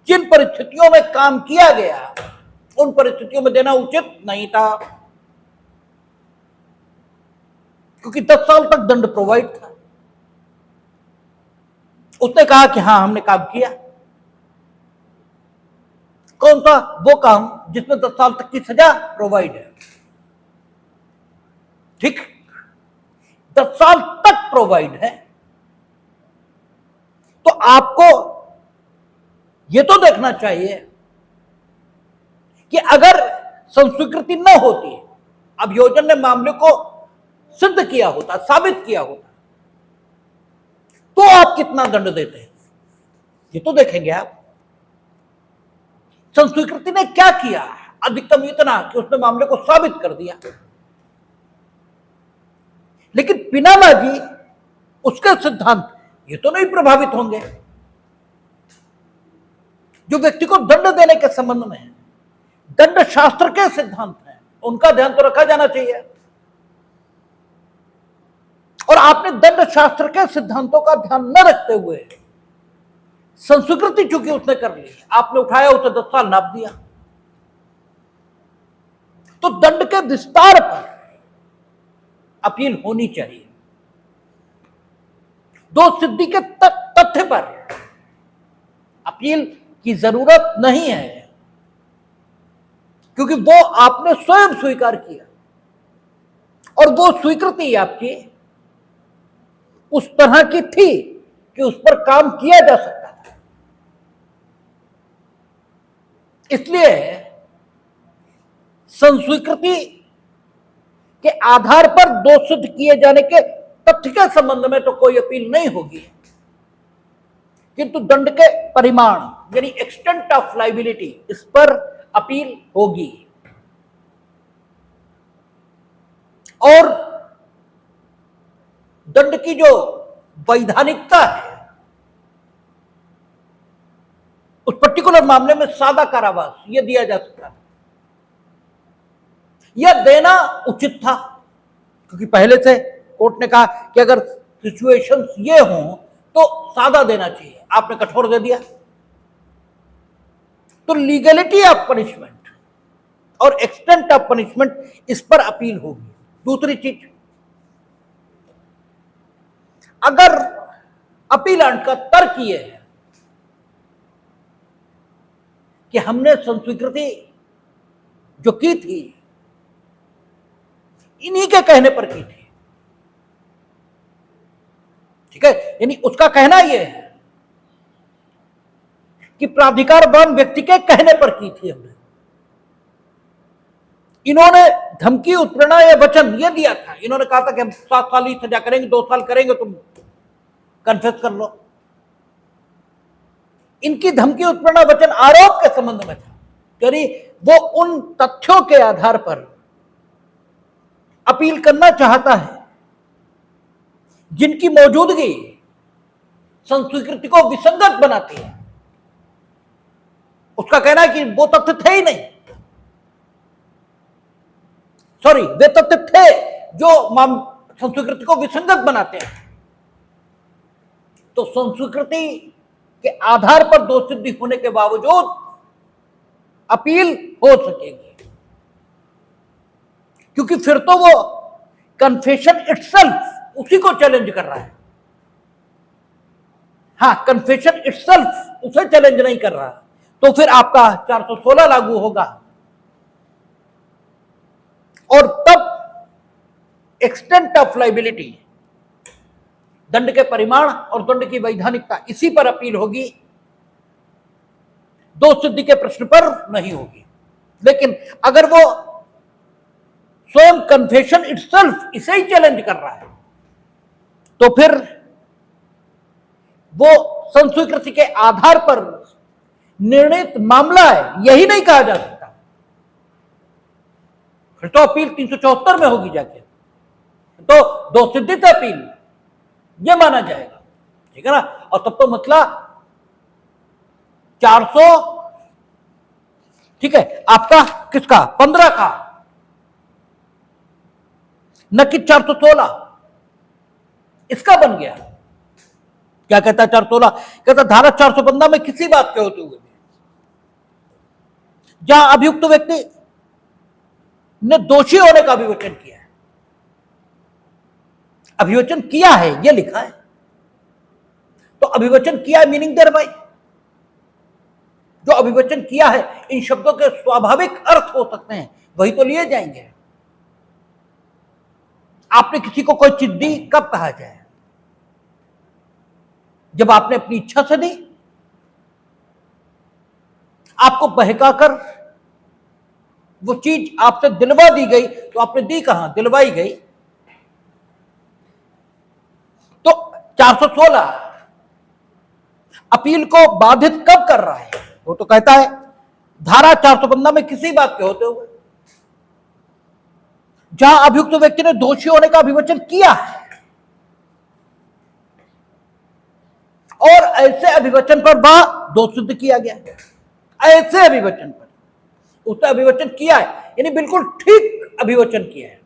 जिन परिस्थितियों में काम किया गया उन परिस्थितियों में देना उचित नहीं था, क्योंकि 10 साल तक दंड प्रोवाइड था। उसने कहा कि हां हमने काम किया। कौन सा? वो काम जिसमें 10 साल तक की सजा प्रोवाइड है। ठीक, 10 साल तक प्रोवाइड है। तो आपको यह तो देखना चाहिए कि अगर संस्वीकृति न होती, अभियोजन ने मामले को सिद्ध किया होता, साबित किया होता, तो आप कितना दंड देते हैं ये तो देखेंगे आप। संस्वीकृति ने क्या किया? अधिकतम इतना कि उसने मामले को साबित कर दिया। लेकिन पिनालाजी, उसके सिद्धांत ये तो नहीं प्रभावित होंगे। जो व्यक्ति को दंड देने के संबंध में दंड शास्त्र के सिद्धांत हैं, उनका ध्यान तो रखा जाना चाहिए। और आपने दंड शास्त्र के सिद्धांतों का ध्यान न रखते हुए संस्वीकृति चूंकि उसने कर ली, आपने उठाया, उसे 10 साल नाप दिया। तो दंड के विस्तार पर अपील होनी चाहिए। दोष सिद्धि के तथ्य पर अपील की जरूरत नहीं है, क्योंकि वो आपने स्वयं स्वीकार किया और वो स्वीकृति आपकी उस तरह की थी कि उस पर काम किया जा सकता था। इसलिए संस्वीकृति के आधार पर दोष सिद्ध किए जाने के तथ्य के संबंध में तो कोई अपील नहीं होगी, किंतु दंड के परिमाण यानी एक्सटेंट ऑफ लाइबिलिटी, इस पर अपील होगी। और दंड की जो वैधानिकता है, उस पर्टिकुलर मामले में सादा कारावास यह दिया जा सकता है, यह देना उचित था, क्योंकि पहले से कोर्ट ने कहा कि अगर सिचुएशंस ये हों तो सादा देना चाहिए, आपने कठोर दे दिया। तो लीगलिटी ऑफ पनिशमेंट और एक्सटेंट ऑफ पनिशमेंट, इस पर अपील होगी। दूसरी चीज, अगर अपीलांट का तर्क यह है कि हमने संस्वीकृति जो की थी इन्हीं के कहने पर की थी, ठीक है, यानी उसका कहना यह है कि प्राधिकारवान व्यक्ति के कहने पर की थी हमने, इन्होंने धमकी, उत्प्रेरणा या वचन यह दिया था, इन्होंने कहा था कि हम 7 साल ही सजा करेंगे, 2 साल करेंगे, तुम कन्फेस कर लो। इनकी धमकी, उत्प्रेरणा, वचन आरोप के संबंध में था, यानी वो उन तथ्यों के आधार पर अपील करना चाहता है जिनकी मौजूदगी संस्वीकृति को विसंगत बनाती है। उसका कहना है कि वो तथ्य थे ही नहीं, सॉरी, वे तथ्य थे जो संस्वीकृति को विसंगत बनाते हैं। तो संस्वीकृति के आधार पर दोष सिद्धि होने के बावजूद अपील हो सकेगी, क्योंकि फिर तो वो कन्फेशन इटसेल्फ उसी को चैलेंज कर रहा है। हाँ, कन्फेशन इटसेल्फ उसे चैलेंज नहीं कर रहा, तो फिर आपका 416 लागू होगा। और तब एक्सटेंट ऑफ लाइबिलिटी, दंड के परिमाण और दंड की वैधानिकता, इसी पर अपील होगी, दोष सिद्धि के प्रश्न पर नहीं होगी। लेकिन अगर वो स्वयं कन्फेशन इटसेल्फ इसे ही चैलेंज कर रहा है, तो फिर वो संस्वीकृति के आधार पर निर्णित मामला है, यही नहीं कहा जा सकता। फिर तो अपील 374 में होगी जाके, तो दोष सिद्धि से अपील ये माना जाएगा, ठीक है ना। और तब तो मसला 400, ठीक है, आपका किसका 15 का, न कि 416, इसका बन गया। क्या कहता है 416? कहता धारा 415 में किसी बात के होते हुए जहां अभियुक्त व्यक्ति ने दोषी होने का अभिवचन किया है, अभिवचन किया है यह लिखा है, तो अभिवचन किया है मीनिंग देयर बाय, जो अभिवचन किया है इन शब्दों के स्वाभाविक अर्थ हो सकते हैं, वही तो लिए जाएंगे। आपने किसी को कोई चीज दी, कब कहा जाए? जब आपने अपनी इच्छा से दी। आपको बहकाकर वो चीज आपसे दिलवा दी गई, तो आपने दी कहां? दिलवाई गई। तो 416 अपील को बाधित कब कर रहा है? वो तो कहता है धारा 415 में किसी बात के होते हुए जहां अभियुक्त व्यक्ति ने दोषी होने का अभिवचन किया है, और ऐसे अभिवचन पर वह दोष सिद्ध किया गया, ऐसे अभिवचन पर उसने अभिवचन किया है, यानी बिल्कुल ठीक अभिवचन किया है,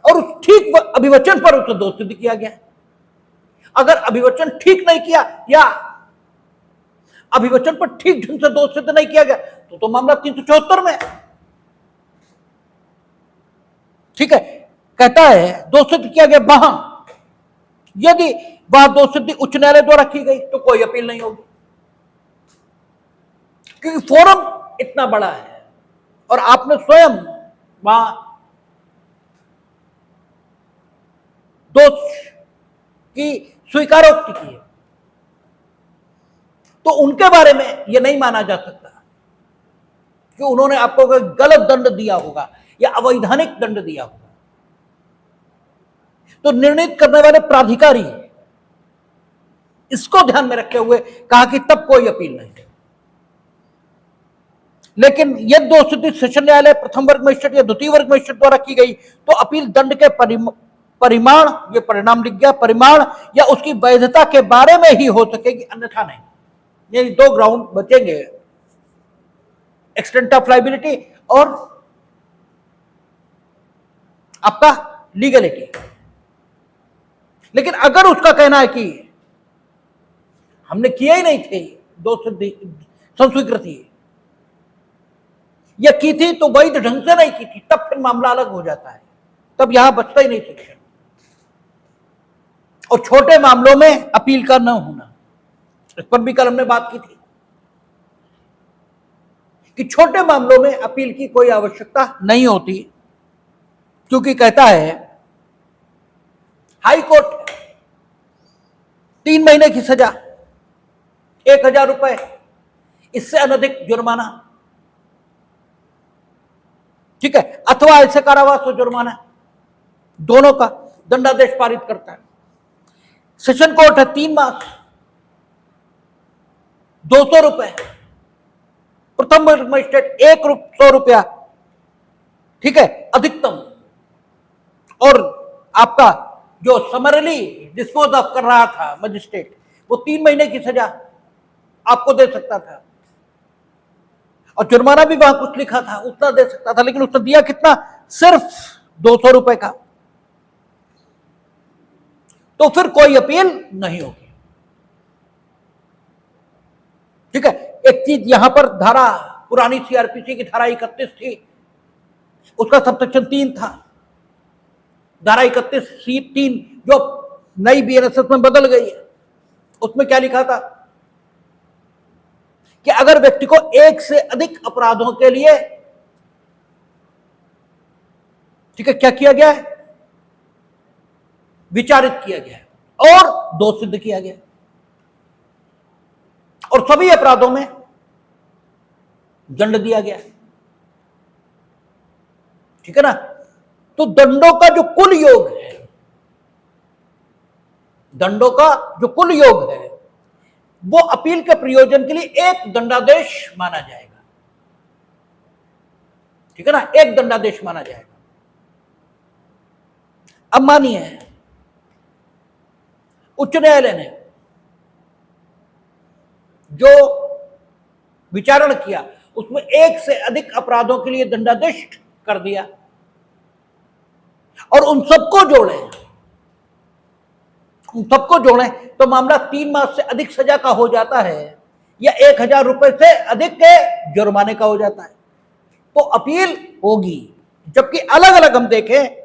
और उस ठीक अभिवचन पर उसे दोष सिद्ध किया गया। अगर अभिवचन ठीक नहीं किया या अभिवचन पर ठीक ढंग से दोष सिद्ध नहीं किया गया, तो मामला 374 में है। ठीक है, कहता है दोष सिद्ध किया गया वहां, यदि वह दोष सिद्धि उच्च न्यायालय द्वारा की गई तो कोई अपील नहीं होगी, क्योंकि फोरम इतना बड़ा है और आपने स्वयं वहां दोष की स्वीकारोक्ति की है, तो उनके बारे में यह नहीं माना जा सकता कि उन्होंने आपको कोई गलत दंड दिया होगा या अवैधानिक दंड दिया होगा। तो निर्णित करने वाले प्राधिकारी इसको ध्यान में रखे हुए कहा कि तब कोई अपील नहीं है। लेकिन यदि दोष सिद्धि सेशन न्यायालय प्रथम वर्ग मजिस्ट्रेट या द्वितीय वर्ग मजिस्ट्रेट द्वारा की गई, तो अपील दंड के परिमाण, ये परिणाम लिख गया, परिमाण या उसकी वैधता के बारे में ही हो सकेगी, अन्यथा नहीं। ये दो ग्राउंड बचेंगे, एक्सटेंट ऑफ लायबिलिटी और आपका लीगलिटी। लेकिन अगर उसका कहना है कि हमने किया ही नहीं थे दोष सिद्धि संस्वीकृति, या की थी तो वैध ढंग से नहीं की थी, तब फिर मामला अलग हो जाता है, तब यहां बचता ही नहीं सेक्शन। और छोटे मामलों में अपील का न होना, इस पर भी कल हमने बात की थी कि छोटे मामलों में अपील की कोई आवश्यकता नहीं होती, क्योंकि कहता है हाई कोर्ट 3 महीने की सजा, 1000 रुपए, इससे अनधिक जुर्माना, ठीक है, अथवा ऐसे कारावास और जुर्माना, दोनों का दंडादेश पारित करता है। सेशन कोर्ट है 3 मास, 200 रुपए, प्रथम मजिस्ट्रेट 100 रुपया, ठीक है, अधिकतम। और आपका जो समरली डिस्पोज ऑफ कर रहा था मजिस्ट्रेट, वो 3 महीने की सजा आपको दे सकता था, और जुर्माना भी वहां कुछ लिखा था उतना दे सकता था, लेकिन उसने दिया कितना? सिर्फ ₹200 का, तो फिर कोई अपील नहीं होगी। ठीक है, एक चीज यहां पर धारा, पुरानी सीआरपीसी की धारा 31 थी, उसका सबसेक्शन 3 था, धारा 31C3 जो नई बीएनएसएस में बदल गई है, उसमें क्या लिखा था कि अगर व्यक्ति को एक से अधिक अपराधों के लिए, ठीक है, क्या किया गया है, विचारित किया गया है और दोष सिद्ध किया गया है, और सभी अपराधों में दंड दिया गया है, ठीक है ना, तो दंडों का जो कुल योग है, दंडों का जो कुल योग है, वो अपील के प्रयोजन के लिए एक दंडादेश माना जाएगा, ठीक है ना, एक दंडादेश माना जाएगा। अब मानिए उच्च न्यायालय ने जो विचारण किया उसमें एक से अधिक अपराधों के लिए दंडादेश कर दिया, और उन सबको जोड़ें तो मामला 3 माह से अधिक सजा का हो जाता है या 1000 रुपए से अधिक के जुर्माने का हो जाता है, तो अपील होगी। जबकि अलग अलग हम देखें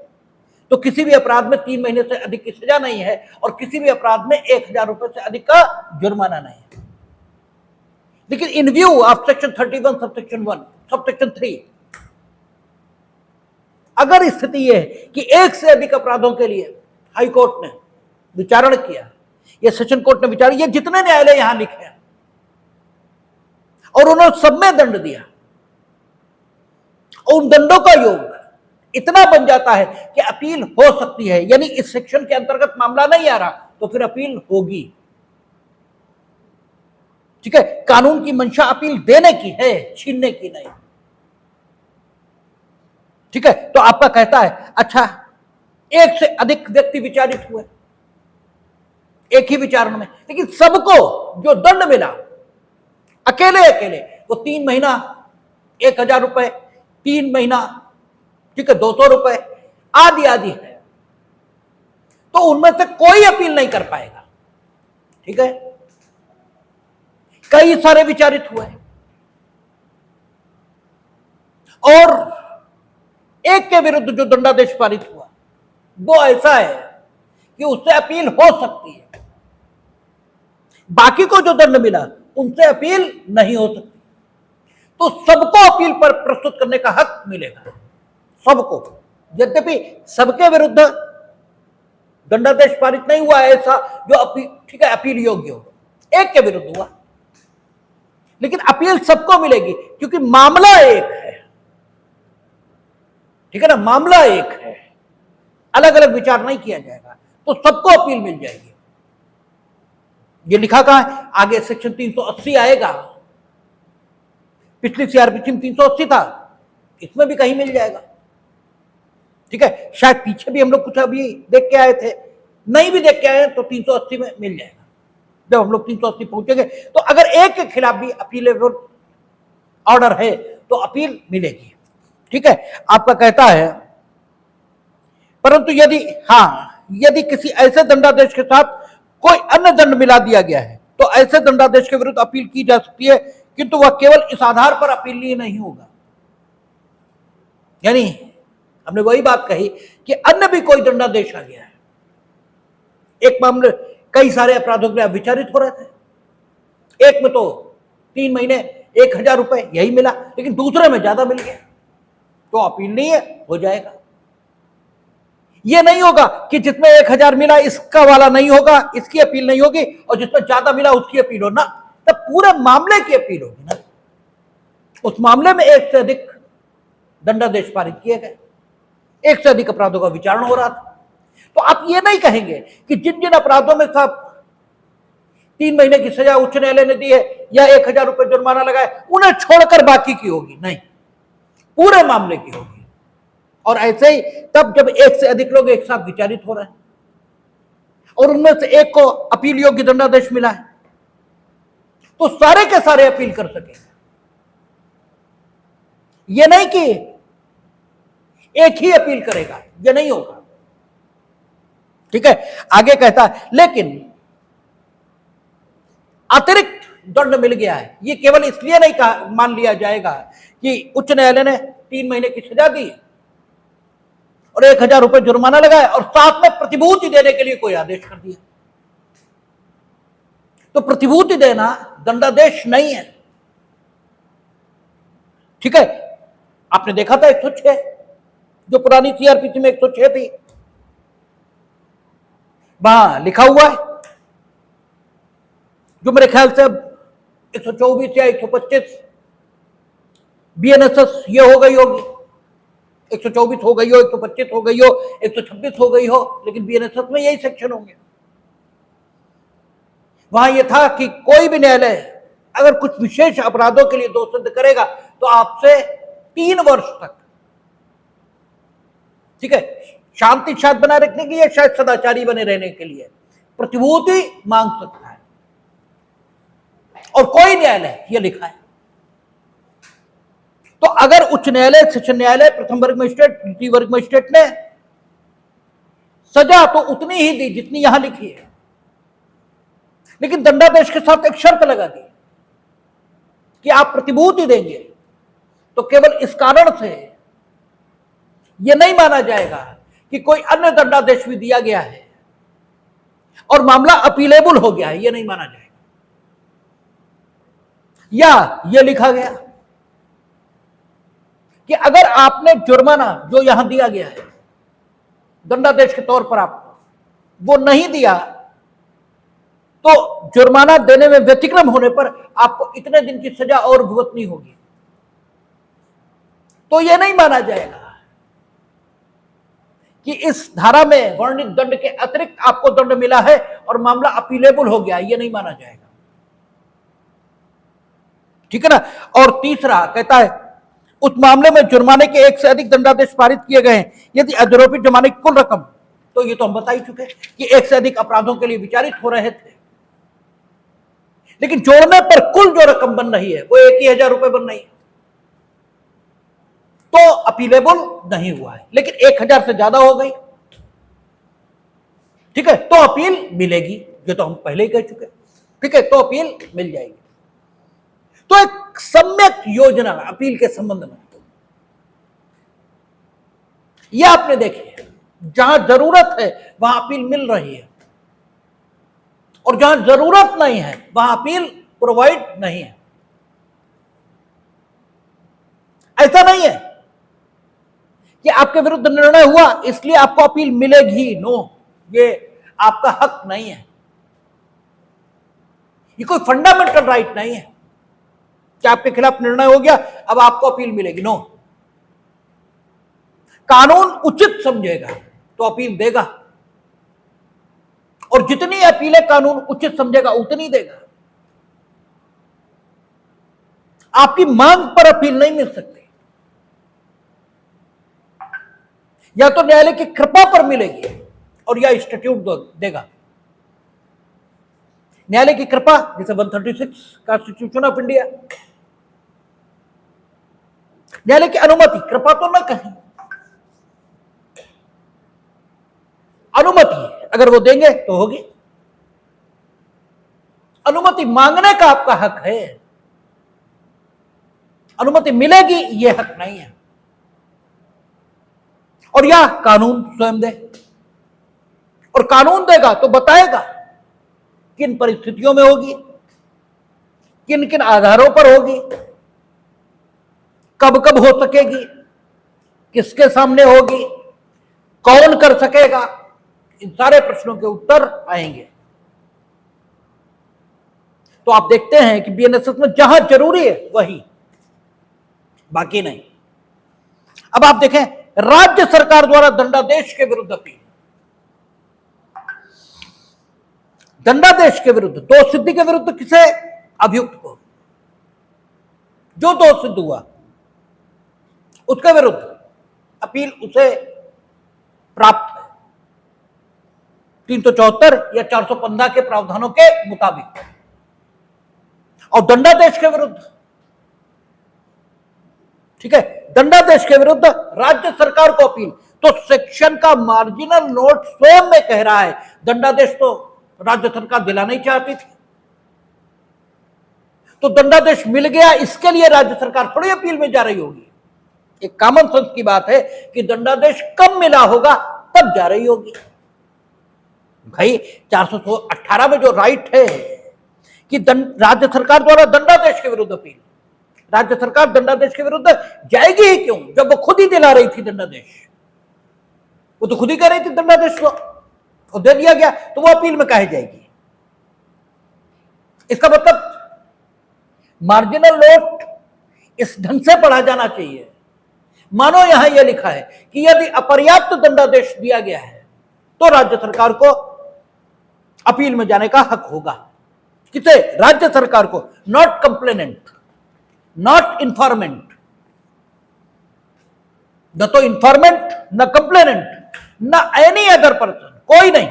तो किसी भी अपराध में 3 महीने से अधिक की सजा नहीं है और किसी भी अपराध में 1000 रुपए से अधिक का जुर्माना नहीं है। लेकिन इन view of section 31 subsection 1 subsection 3, अगर स्थिति यह है कि एक से अधिक अपराधों के लिए हाई कोर्ट ने विचारण किया, ये सेशन कोर्ट ने विचारण, ये जितने न्यायालय यहां लिखे हैं, और उन्होंने सब में दंड दिया, और उन दंडों का योग इतना बन जाता है कि अपील हो सकती है, यानी इस सेक्शन के अंतर्गत मामला नहीं आ रहा तो फिर अपील होगी। ठीक है, कानून की मंशा अपील देने की है, छीनने की नहीं। ठीक है, तो आपका कहता है अच्छा, एक से अधिक व्यक्ति विचारित हुए एक ही विचारण में, लेकिन सबको जो दंड मिला अकेले वो 3 महीना 1000 रुपए, 3 महीना, ठीक है, 200 रुपए, आदि है, तो उनमें से कोई अपील नहीं कर पाएगा। ठीक है, कई सारे विचारित हुए और एक के विरुद्ध जो दंडादेश पारित हुआ वो ऐसा है कि उससे अपील हो सकती है, बाकी को जो दंड मिला उनसे अपील नहीं हो सकती, तो सबको अपील पर प्रस्तुत करने का हक मिलेगा, सबको, यद्यपि सबके विरुद्ध दंडादेश पारित नहीं हुआ ऐसा जो अपील, ठीक है, अपील योग्य हो, एक के विरुद्ध हुआ, लेकिन अपील सबको मिलेगी क्योंकि मामला एक है। ठीक है ना, मामला एक है, अलग अलग विचार नहीं किया जाएगा, तो सबको अपील मिल जाएगी। ये लिखा कहां है, आगे सेक्शन 380 आएगा, पिछली सीआरपीसी में 380 था, इसमें भी कहीं मिल जाएगा। ठीक है, शायद पीछे भी हम लोग कुछ अभी देख के आए थे, नहीं भी देख के आए तो 380 में मिल जाएगा। जब हम लोग 380 पहुंचेंगे तो अगर एक के खिलाफ भी अपीलेबल ऑर्डर है तो अपील मिलेगी। ठीक है, आपका कहता है परंतु यदि किसी ऐसे दंडादेश के साथ कोई अन्य दंड मिला दिया गया है तो ऐसे दंडादेश के विरुद्ध अपील की जा सकती है, किंतु वह केवल इस आधार पर अपीलनीय नहीं होगा। यानी हमने वही बात कही कि अन्य भी कोई दंडादेश आ गया है, एक मामले कई सारे अपराधों के लिए विचारित हो रहे थे, एक में तो 3 महीने 1000 रुपए यही मिला, लेकिन दूसरे में ज्यादा मिल गया तो अपील नहीं हो जाएगा। यह नहीं होगा कि जिसमें 1000 मिला इसका वाला नहीं होगा, इसकी अपील नहीं होगी, और जिसमें ज्यादा मिला उसकी अपील हो ना, तब पूरे मामले की अपील होगी ना। उस मामले में एक से अधिक दंडादेश पारित किए गए, एक से अधिक अपराधों का विचारण हो रहा था, तो आप ये नहीं कहेंगे कि जिन जिन अपराधों में साहब 3 महीने की सजा उच्च न्यायालय ने दी है या 1000 रुपए जुर्माना लगाए उन्हें छोड़कर बाकी की होगी, नहीं, पूरे मामले की होगी। और ऐसे ही तब जब एक से अधिक लोग एक साथ विचारित हो रहे हैं और उनमें से एक को अपील योग्य दंडादेश मिला है तो सारे के सारे अपील कर सकेंगे। यह नहीं कि एक ही अपील करेगा, ये नहीं होगा। ठीक है, आगे कहता है लेकिन अतिरिक्त दंड मिल गया है, ये केवल इसलिए नहीं मान लिया जाएगा कि उच्च न्यायालय ने 3 महीने की सजा दी और 1000 रुपए जुर्माना लगाया और साथ में प्रतिभूति देने के लिए कोई आदेश कर दिया। तो प्रतिभूति देना दंडादेश नहीं है। ठीक है, आपने देखा था 106 जो पुरानी सीआरपीसी में 106 थी, वहां लिखा हुआ है जो मेरे ख्याल से 124 या 125 बीएनएसएस ये हो गई होगी, 124 हो गई हो, 125 हो गई हो, 126 हो गई हो, लेकिन बीएनएसएस में यही सेक्शन होंगे। वहां यह था कि कोई भी न्यायालय अगर कुछ विशेष अपराधों के लिए दोष सिद्ध करेगा तो आपसे 3 वर्ष तक, ठीक है, शांति शांत बनाए रखने के लिए, शायद सदाचारी बने रहने के लिए प्रतिभूति मांग सकता है। और कोई न्यायालय यह लिखा है। तो अगर उच्च न्यायालय, सेशन न्यायालय, प्रथम वर्ग मजिस्ट्रेट, द्वितीय वर्ग मजिस्ट्रेट ने सजा तो उतनी ही दी जितनी यहां लिखी है, लेकिन दंडादेश के साथ एक शर्त लगा दी कि आप प्रतिभूति देंगे, तो केवल इस कारण से यह नहीं माना जाएगा कि कोई अन्य दंडादेश भी दिया गया है और मामला अपीलेबल हो गया है, यह नहीं माना जाएगा। या यह लिखा गया कि अगर आपने जुर्माना जो यहां दिया गया है दंडादेश के तौर पर आपको वो नहीं दिया, तो जुर्माना देने में व्यतिक्रम होने पर आपको इतने दिन की सजा और भुगतनी होगी। तो यह नहीं माना जाएगा कि इस धारा में वर्णित दंड के अतिरिक्त आपको दंड मिला है और मामला अपीलेबल हो गया, यह नहीं माना जाएगा। ठीक है ना। और तीसरा कहता है उस मामले में जुर्माने के एक से अधिक दंडादेश पारित किए गए हैं यदि अधिरोपित जुर्माने की कुल रकम, तो ये तो हम बता ही चुके कि एक से अधिक अपराधों के लिए विचारित हो रहे थे, लेकिन जोड़ने पर कुल जो रकम बन रही है वो 1,000 रुपए बन रही है, तो अपीलेबल नहीं हुआ है। लेकिन 1,000 से ज्यादा हो गई, ठीक है, तो अपील मिलेगी, ये तो हम पहले ही कह चुके। ठीक है, तो अपील मिल जाएगी। तो एक सम्यक योजना अपील के संबंध में यह आपने देखी, जहां जरूरत है वहां अपील मिल रही है और जहां जरूरत नहीं है वहां अपील प्रोवाइड नहीं है। ऐसा नहीं है कि आपके विरुद्ध निर्णय हुआ इसलिए आपको अपील मिलेगी, नो, ये आपका हक नहीं है, ये कोई फंडामेंटल राइट नहीं है कि आपके खिलाफ निर्णय हो गया अब आपको अपील मिलेगी, नो। कानून उचित समझेगा तो अपील देगा और जितनी अपीलें कानून उचित समझेगा उतनी देगा। आपकी मांग पर अपील नहीं मिल सकती, या तो न्यायालय की कृपा पर मिलेगी और या इंस्टीट्यूट देगा। न्यायालय की कृपा जैसे 136 कॉन्स्टिट्यूशन ऑफ इंडिया, न्यायालय की अनुमति, कृपा तो ना कहें, अनुमति अगर वो देंगे तो होगी। अनुमति मांगने का आपका हक है, अनुमति मिलेगी ये हक नहीं है। और या कानून स्वयं दे, और कानून देगा तो बताएगा किन परिस्थितियों में होगी, किन किन आधारों पर होगी, कब कब हो सकेगी, किसके सामने होगी, कौन कर सकेगा, इन सारे प्रश्नों के उत्तर आएंगे। तो आप देखते हैं कि बीएनएसएस में जहां जरूरी है वही, बाकी नहीं। अब आप देखें राज्य सरकार द्वारा दंडादेश के विरुद्ध अपील, दंडादेश के विरुद्ध, दोष सिद्धि के विरुद्ध किसे, अभियुक्त को, जो दोष सिद्ध हुआ उसके विरुद्ध अपील उसे प्राप्त है 374 या 415 के प्रावधानों के मुताबिक। और दंडादेश के विरुद्ध ठीक है, दंडादेश के विरुद्ध राज्य सरकार को अपील। तो सेक्शन का मार्जिनल नोट स्वयं में कह रहा है दंडादेश तो राज्य सरकार दिलाना ही चाहती थी, तो दंडादेश मिल गया, इसके लिए राज्य सरकार थोड़ी अपील में जा रही होगी। एक कॉमन सेंस की बात है कि दंडादेश कब मिला होगा तब जा रही होगी। भाई 418 में जो राइट है कि राज्य सरकार द्वारा दंडादेश के विरुद्ध अपील, राज्य सरकार दंडादेश के विरुद्ध जाएगी ही क्यों जब वो खुद ही दिला रही थी दंडादेश। वो तो खुद ही कह रही थी दंडादेश को दे दिया गया, तो वो अपील में काहे जाएगी। इसका मतलब मार्जिनल नोट इस ढंग से पढ़ा जाना चाहिए, मानो यहां यह लिखा है कि यदि अपर्याप्त दंडादेश दिया गया है तो राज्य सरकार को अपील में जाने का हक होगा। किसे? राज्य सरकार को, नॉट कंप्लेनेंट, नॉट इंफॉर्मेंट। न तो इंफॉर्मेंट, न कंप्लेनेंट, न एनी अदर पर्सन, कोई नहीं,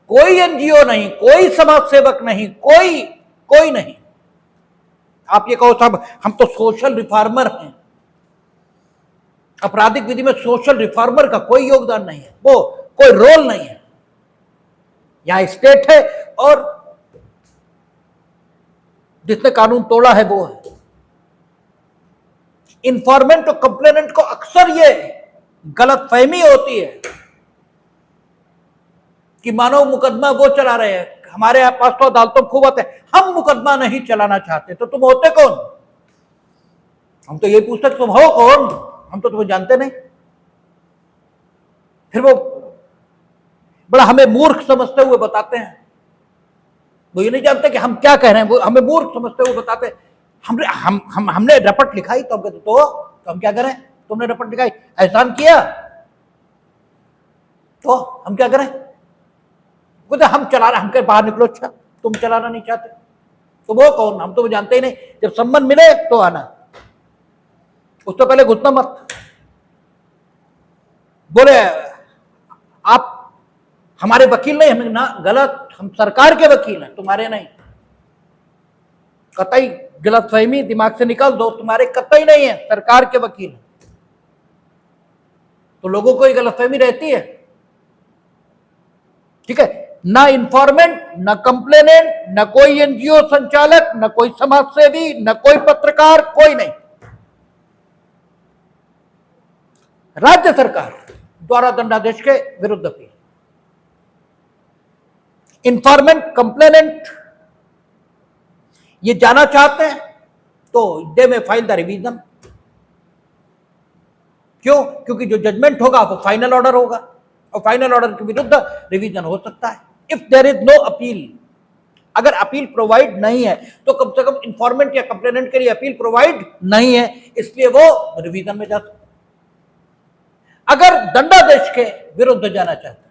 कोई एनजीओ नहीं, कोई समाज सेवक नहीं, कोई नहीं। आप ये कहो साहब हम तो सोशल रिफॉर्मर हैं, आपराधिक विधि में सोशल रिफॉर्मर का कोई योगदान नहीं है, वो कोई रोल नहीं है। यहां स्टेट है और जिसने कानून तोड़ा है वो है। इंफॉर्मेंट और कंप्लेनेंट को अक्सर ये गलतफहमी होती है कि मानो मुकदमा वो चला रहे हैं, हमारे पास तो अदालतों खूब आते हैं, हम मुकदमा नहीं चलाना चाहते। तो तुम होते कौन? हम तो ये पूछते तुम हो कौन, हम तो तुम्हें जानते नहीं। फिर वो बड़ा हमें मूर्ख समझते हुए बताते हैं, वो ये नहीं जानते कि हम क्या कह रहे हैं, वो हमें मूर्ख समझते हुए बताते हैं। हमने रपट लिखाई तो हम कहते तो हम क्या करें, तुमने रपट लिखाई, एहसान किया तो हम क्या करें, बोलते हम चला रहे, हमके बाहर निकलो। अच्छा तुम चलाना नहीं चाहते तो वो कौन, हम तो जानते ही नहीं। जब सम्मान मिले तो आना, उससे पहले घुसना मत। बोले आप हमारे वकील नहीं, हमें ना, गलत, हम सरकार के वकील हैं, तुम्हारे नहीं। कतई गलतफहमी दिमाग से निकाल दो, तुम्हारे कतई नहीं है, सरकार के वकील। तो लोगों को ये गलतफहमी रहती है, ठीक है। ना इंफॉर्मेंट, ना कंप्लेनेंट, ना कोई एनजीओ संचालक, ना कोई समाज सेवी, ना कोई पत्रकार, कोई नहीं। राज्य सरकार द्वारा दंडादेश के विरुद्ध अपील। इंफॉर्मेंट, कंप्लेनेंट ये जाना चाहते हैं तो दे में फाइल द रिवीजन। क्यों? क्योंकि जो जजमेंट होगा वो फाइनल ऑर्डर होगा और फाइनल ऑर्डर के विरुद्ध रिवीजन हो सकता है। If there is no appeal, अगर अपील प्रोवाइड नहीं है तो कम से कम इंफॉर्मेंट या कंप्लेनेंट के लिए अपील प्रोवाइड नहीं है, इसलिए वो रिवीजन में जा सकता है। अगर दंडादेश के विरुद्ध जाना चाहते हैं,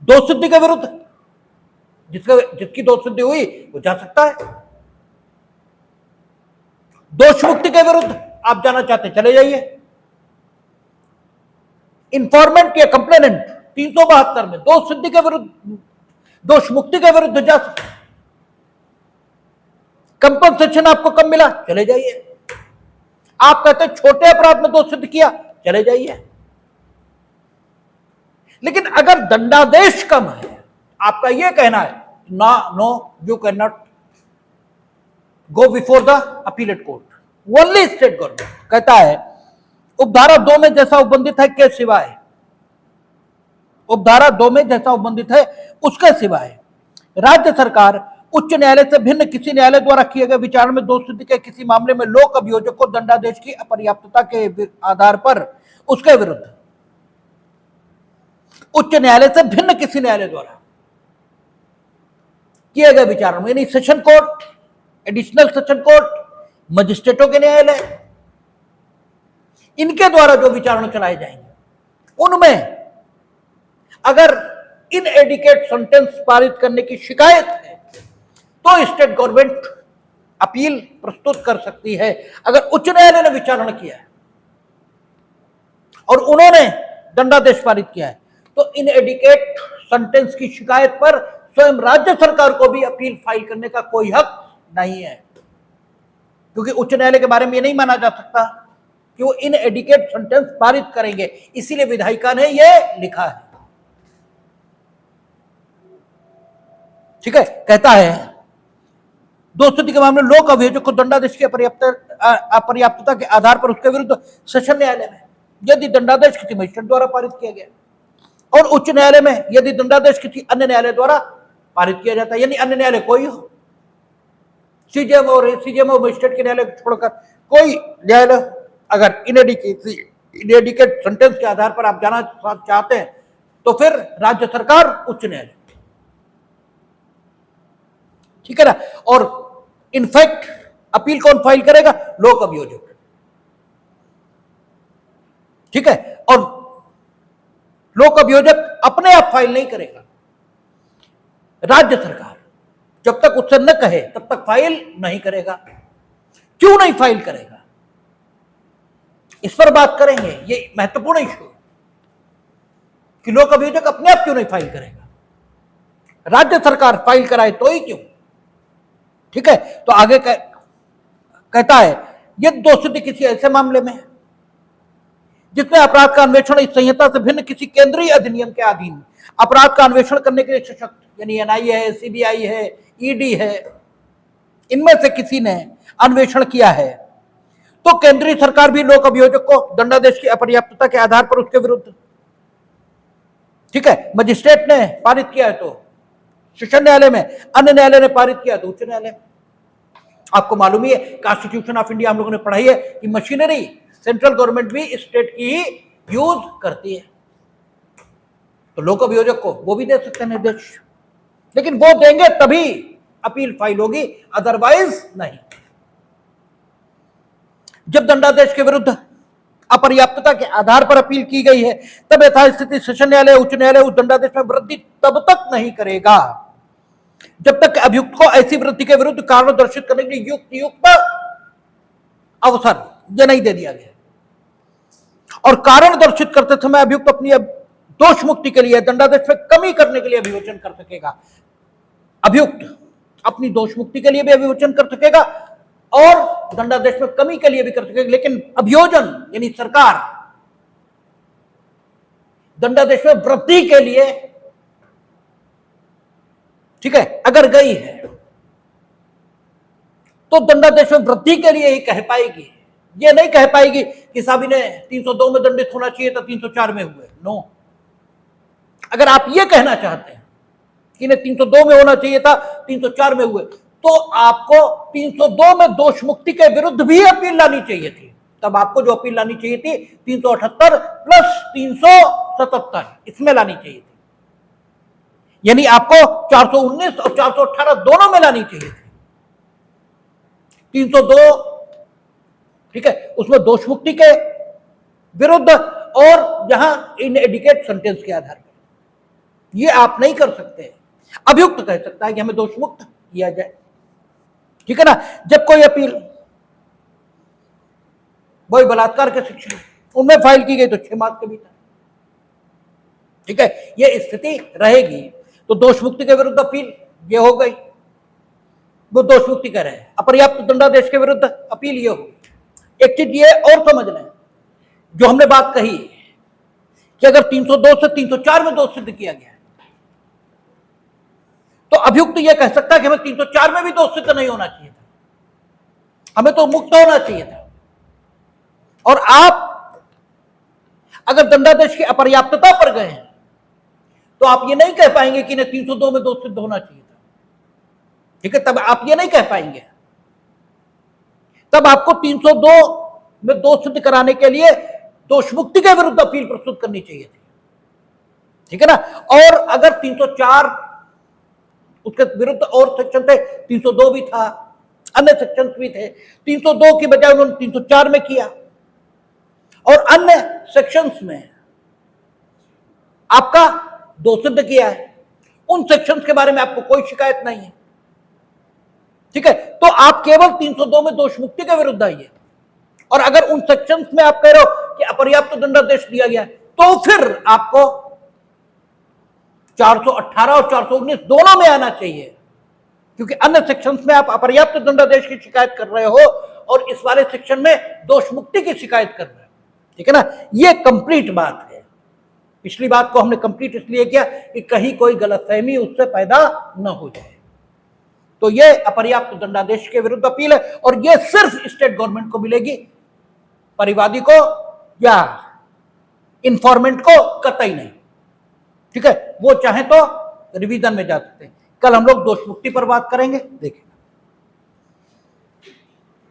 दोष सिद्धि के विरुद्ध, जिसकी दोष सिद्धि हुई वो जा सकता है। दोष मुक्ति के विरुद्ध आप जाना चाहते हैं, चले जाइए। इंफॉर्मेंट या कंप्लेनेंट 372 में दोष सिद्धि के विरुद्ध, दोष मुक्ति के विरुद्ध जा सकते। कंपनसेशन आपको कम मिला, चले जाइए। आप कहते छोटे अपराध में दोष सिद्ध किया, चले जाइए। लेकिन अगर दंडादेश कम है, आपका यह कहना है no you can not go before the appellate court. Only state government कहता है उपधारा 2 में जैसा उबंधित है के सिवाय, उपधारा 2 में जैसा उबंधित है उसके सिवाय राज्य सरकार उच्च न्यायालय से भिन्न किसी न्यायालय द्वारा किए गए विचार में दोष सिद्धि के किसी मामले में लोक अभियोजक को दंडादेश की अपर्याप्तता के आधार पर उसके विरुद्ध उच्च न्यायालय से भिन्न किसी न्यायालय द्वारा किए गए विचारों में, यानी session court, additional session court, मजिस्ट्रेटों के न्यायालय, इनके द्वारा जो विचारणा चलाए जाएंगे उनमें अगर इनएडिकेट सेंटेंस पारित करने की शिकायत है तो स्टेट गवर्नमेंट अपील प्रस्तुत कर सकती है। अगर उच्च न्यायालय ने विचारणा किया है और उन्होंने दंडादेश पारित किया है तो इनएडिकेट सेंटेंस की शिकायत पर स्वयं राज्य सरकार को भी अपील फाइल करने का कोई हक नहीं है। क्योंकि उच्च न्यायालय के बारे में ये नहीं माना जा सकता कि वो इनएडिकेट सेंटेंस पारित करेंगे, इसीलिए विधायिका ने ये लिखा है। ठीक है, कहता है दोस्ती के मामले लोक अभियोजक को दंडादेश की अपर्याप्तता के आधार पर उसके विरुद्ध सेशन न्यायालय में यदि दंडादेश किसी मजिस्ट्रेट द्वारा पारित किया गया और उच्च न्यायालय में यदि दंडादेश किसी अन्य न्यायालय द्वारा पारित किया जाता है, यानी अन्य न्यायालय कोई हो, सीजेएम और मजिस्ट्रेट के न्यायालय छोड़कर कोई न्यायालय अगर इनएडिकेट सेंटेंस के आधार पर आप जाना चाहते हैं तो फिर राज्य सरकार, उच्च न्यायालय। ठीक है ना। और इनफैक्ट अपील कौन फाइल करेगा? लोक अभियोजक। ठीक है, और लोक अभियोजक अपने आप फाइल नहीं करेगा, राज्य सरकार जब तक उससे न कहे तब तक फाइल नहीं करेगा। क्यों नहीं फाइल करेगा, इस पर बात करेंगे। ये महत्वपूर्ण इशू है कि लोक अभियोजक अपने आप क्यों नहीं फाइल करेगा, राज्य सरकार फाइल कराए तो ही क्यों। ठीक है, तो आगे कहता है यदि दोषी किसी ऐसे मामले में जिसमें अपराध का अन्वेषण इस संहिता से भिन्न किसी केंद्रीय अधिनियम के अधीन अपराध का अन्वेषण करने के लिए सशक्त, यानी एनआईए है, सीबीआई है, ईडी है, इनमें से किसी ने अन्वेषण किया है, तो केंद्रीय सरकार भी लोक अभियोजक को दंडादेश की अपर्याप्तता के आधार पर उसके विरुद्ध, ठीक है, मजिस्ट्रेट ने पारित किया है तो सेशन न्यायालय में, अन्य न्यायालय ने पारित किया तो उच्च न्यायालय में। आपको मालूम ही है, कॉन्स्टिट्यूशन ऑफ इंडिया हम लोगों ने पढ़ाई है कि मशीनरी सेंट्रल गवर्नमेंट भी स्टेट की ही यूज करती है, तो लोक अभियोजक को वो भी दे सकते हैं निर्देश, लेकिन वो देंगे तभी अपील फाइल होगी, अदरवाइज नहीं। जब दंडादेश के विरुद्ध अपर्याप्तता के आधार पर अपील की गई है तब यथास्थिति सेशन न्यायालय, उच्च न्यायालय उस दंडादेश में वृद्धि तब तक नहीं करेगा जब तक अभियुक्त को ऐसी वृद्धि के विरुद्ध कारण दर्शित करने के लिए युक्त अवसर यह नहीं दे दिया गया। और कारण दर्शित करते समय अभियुक्त अपनी दोष मुक्ति के लिए दंडादेश में कमी करने के लिए अभियोजन कर सकेगा। अभियुक्त अपनी दोष मुक्ति के लिए भी अभियोजन कर सकेगा और दंडादेश में कमी के लिए भी कर सकेगा, लेकिन अभियोजन यानी सरकार दंडादेश में वृद्धि के लिए, ठीक है, अगर गई है तो दंडादेश में वृद्धि के लिए ही कह पाएगी, ये नहीं कह पाएगी कि साहब इन्हें 302 में दंडित होना चाहिए था 304 में हुए। नो, अगर आप ये कहना चाहते हैं कि इन्हें 302 में होना चाहिए था 304 में हुए, तो आपको 302 में दोष मुक्ति के विरुद्ध भी अपील लानी चाहिए थी। तब आपको जो अपील लानी चाहिए थी 378 प्लस 377 इसमें लानी चाहिए थी, यानी आपको 419 और 418 दोनों में लानी चाहिए थी। 302, ठीक है, उसमें दोष मुक्ति के विरुद्ध और यहां इनएडिकेट सेंटेंस के आधार पर। ये आप नहीं कर सकते। अभियुक्त कह सकता है कि हमें दोष मुक्त किया जाए, ठीक है ना। जब कोई अपील वही बलात्कार के शिक्षण उनमें फाइल की गई तो 6 मास के भीतर, ठीक है, ये स्थिति रहेगी तो दोष मुक्ति के विरुद्ध अपील ये हो गई, वो दोष मुक्ति कर रहे हैं। अपर्याप्त दंडादेश के विरुद्ध अपील ये होगी। एक चीज ये और समझ लें, जो हमने बात कही कि अगर 302 से 304 में दोष सिद्ध किया गया तो अभियुक्त यह कह सकता है कि हमें 304 में भी दोष सिद्ध नहीं होना चाहिए था, हमें तो मुक्त होना चाहिए था। और आप अगर दंडादेश की अपर्याप्तता पर गए हैं तो आप ये नहीं कह पाएंगे कि इन्हें 302 में दोष सिद्ध होना चाहिए था, ठीक है, तब आप ये नहीं कह पाएंगे। तब आपको 302 में दोष सिद्ध कराने के लिए दोष मुक्ति के विरुद्ध अपील प्रस्तुत करनी चाहिए थी, ठीक है ना। और अगर 304 उसके विरुद्ध और सेक्शन थे, 302 भी था, अन्य सेक्शन भी थे, 302 की बजाय उन्होंने 304 में किया और अन्य सेक्शंस में आपका दोष सिद्ध किया है, उन सेक्शंस के बारे में आपको कोई शिकायत नहीं है, ठीक है, तो आप केवल 302 में दोष मुक्ति के विरुद्ध आइए। और अगर उन सेक्शंस में आप कह रहे हो कि अपर्याप्त दंडादेश दिया गया तो फिर आपको 418 और 419 दोनों में आना चाहिए, क्योंकि अन्य सेक्शंस में आप अपर्याप्त दंडादेश की शिकायत कर रहे हो और इस वाले सेक्शन में दोष मुक्ति की शिकायत कर रहे हैं। ठीक है ना, ये कंप्लीट बात है। पिछली बात को हमने कंप्लीट इसलिए किया कि कहीं कोई गलतफहमी उससे पैदा न हो जाए। तो ये अपर्याप्त दंडादेश के विरुद्ध अपील है और ये सिर्फ स्टेट गवर्नमेंट को मिलेगी, परिवादी को या इंफॉर्मेंट को कतई नहीं। ठीक है, वो चाहे तो रिवीजन में जा सकते हैं। कल हम लोग दोष मुक्ति पर बात करेंगे। देखिए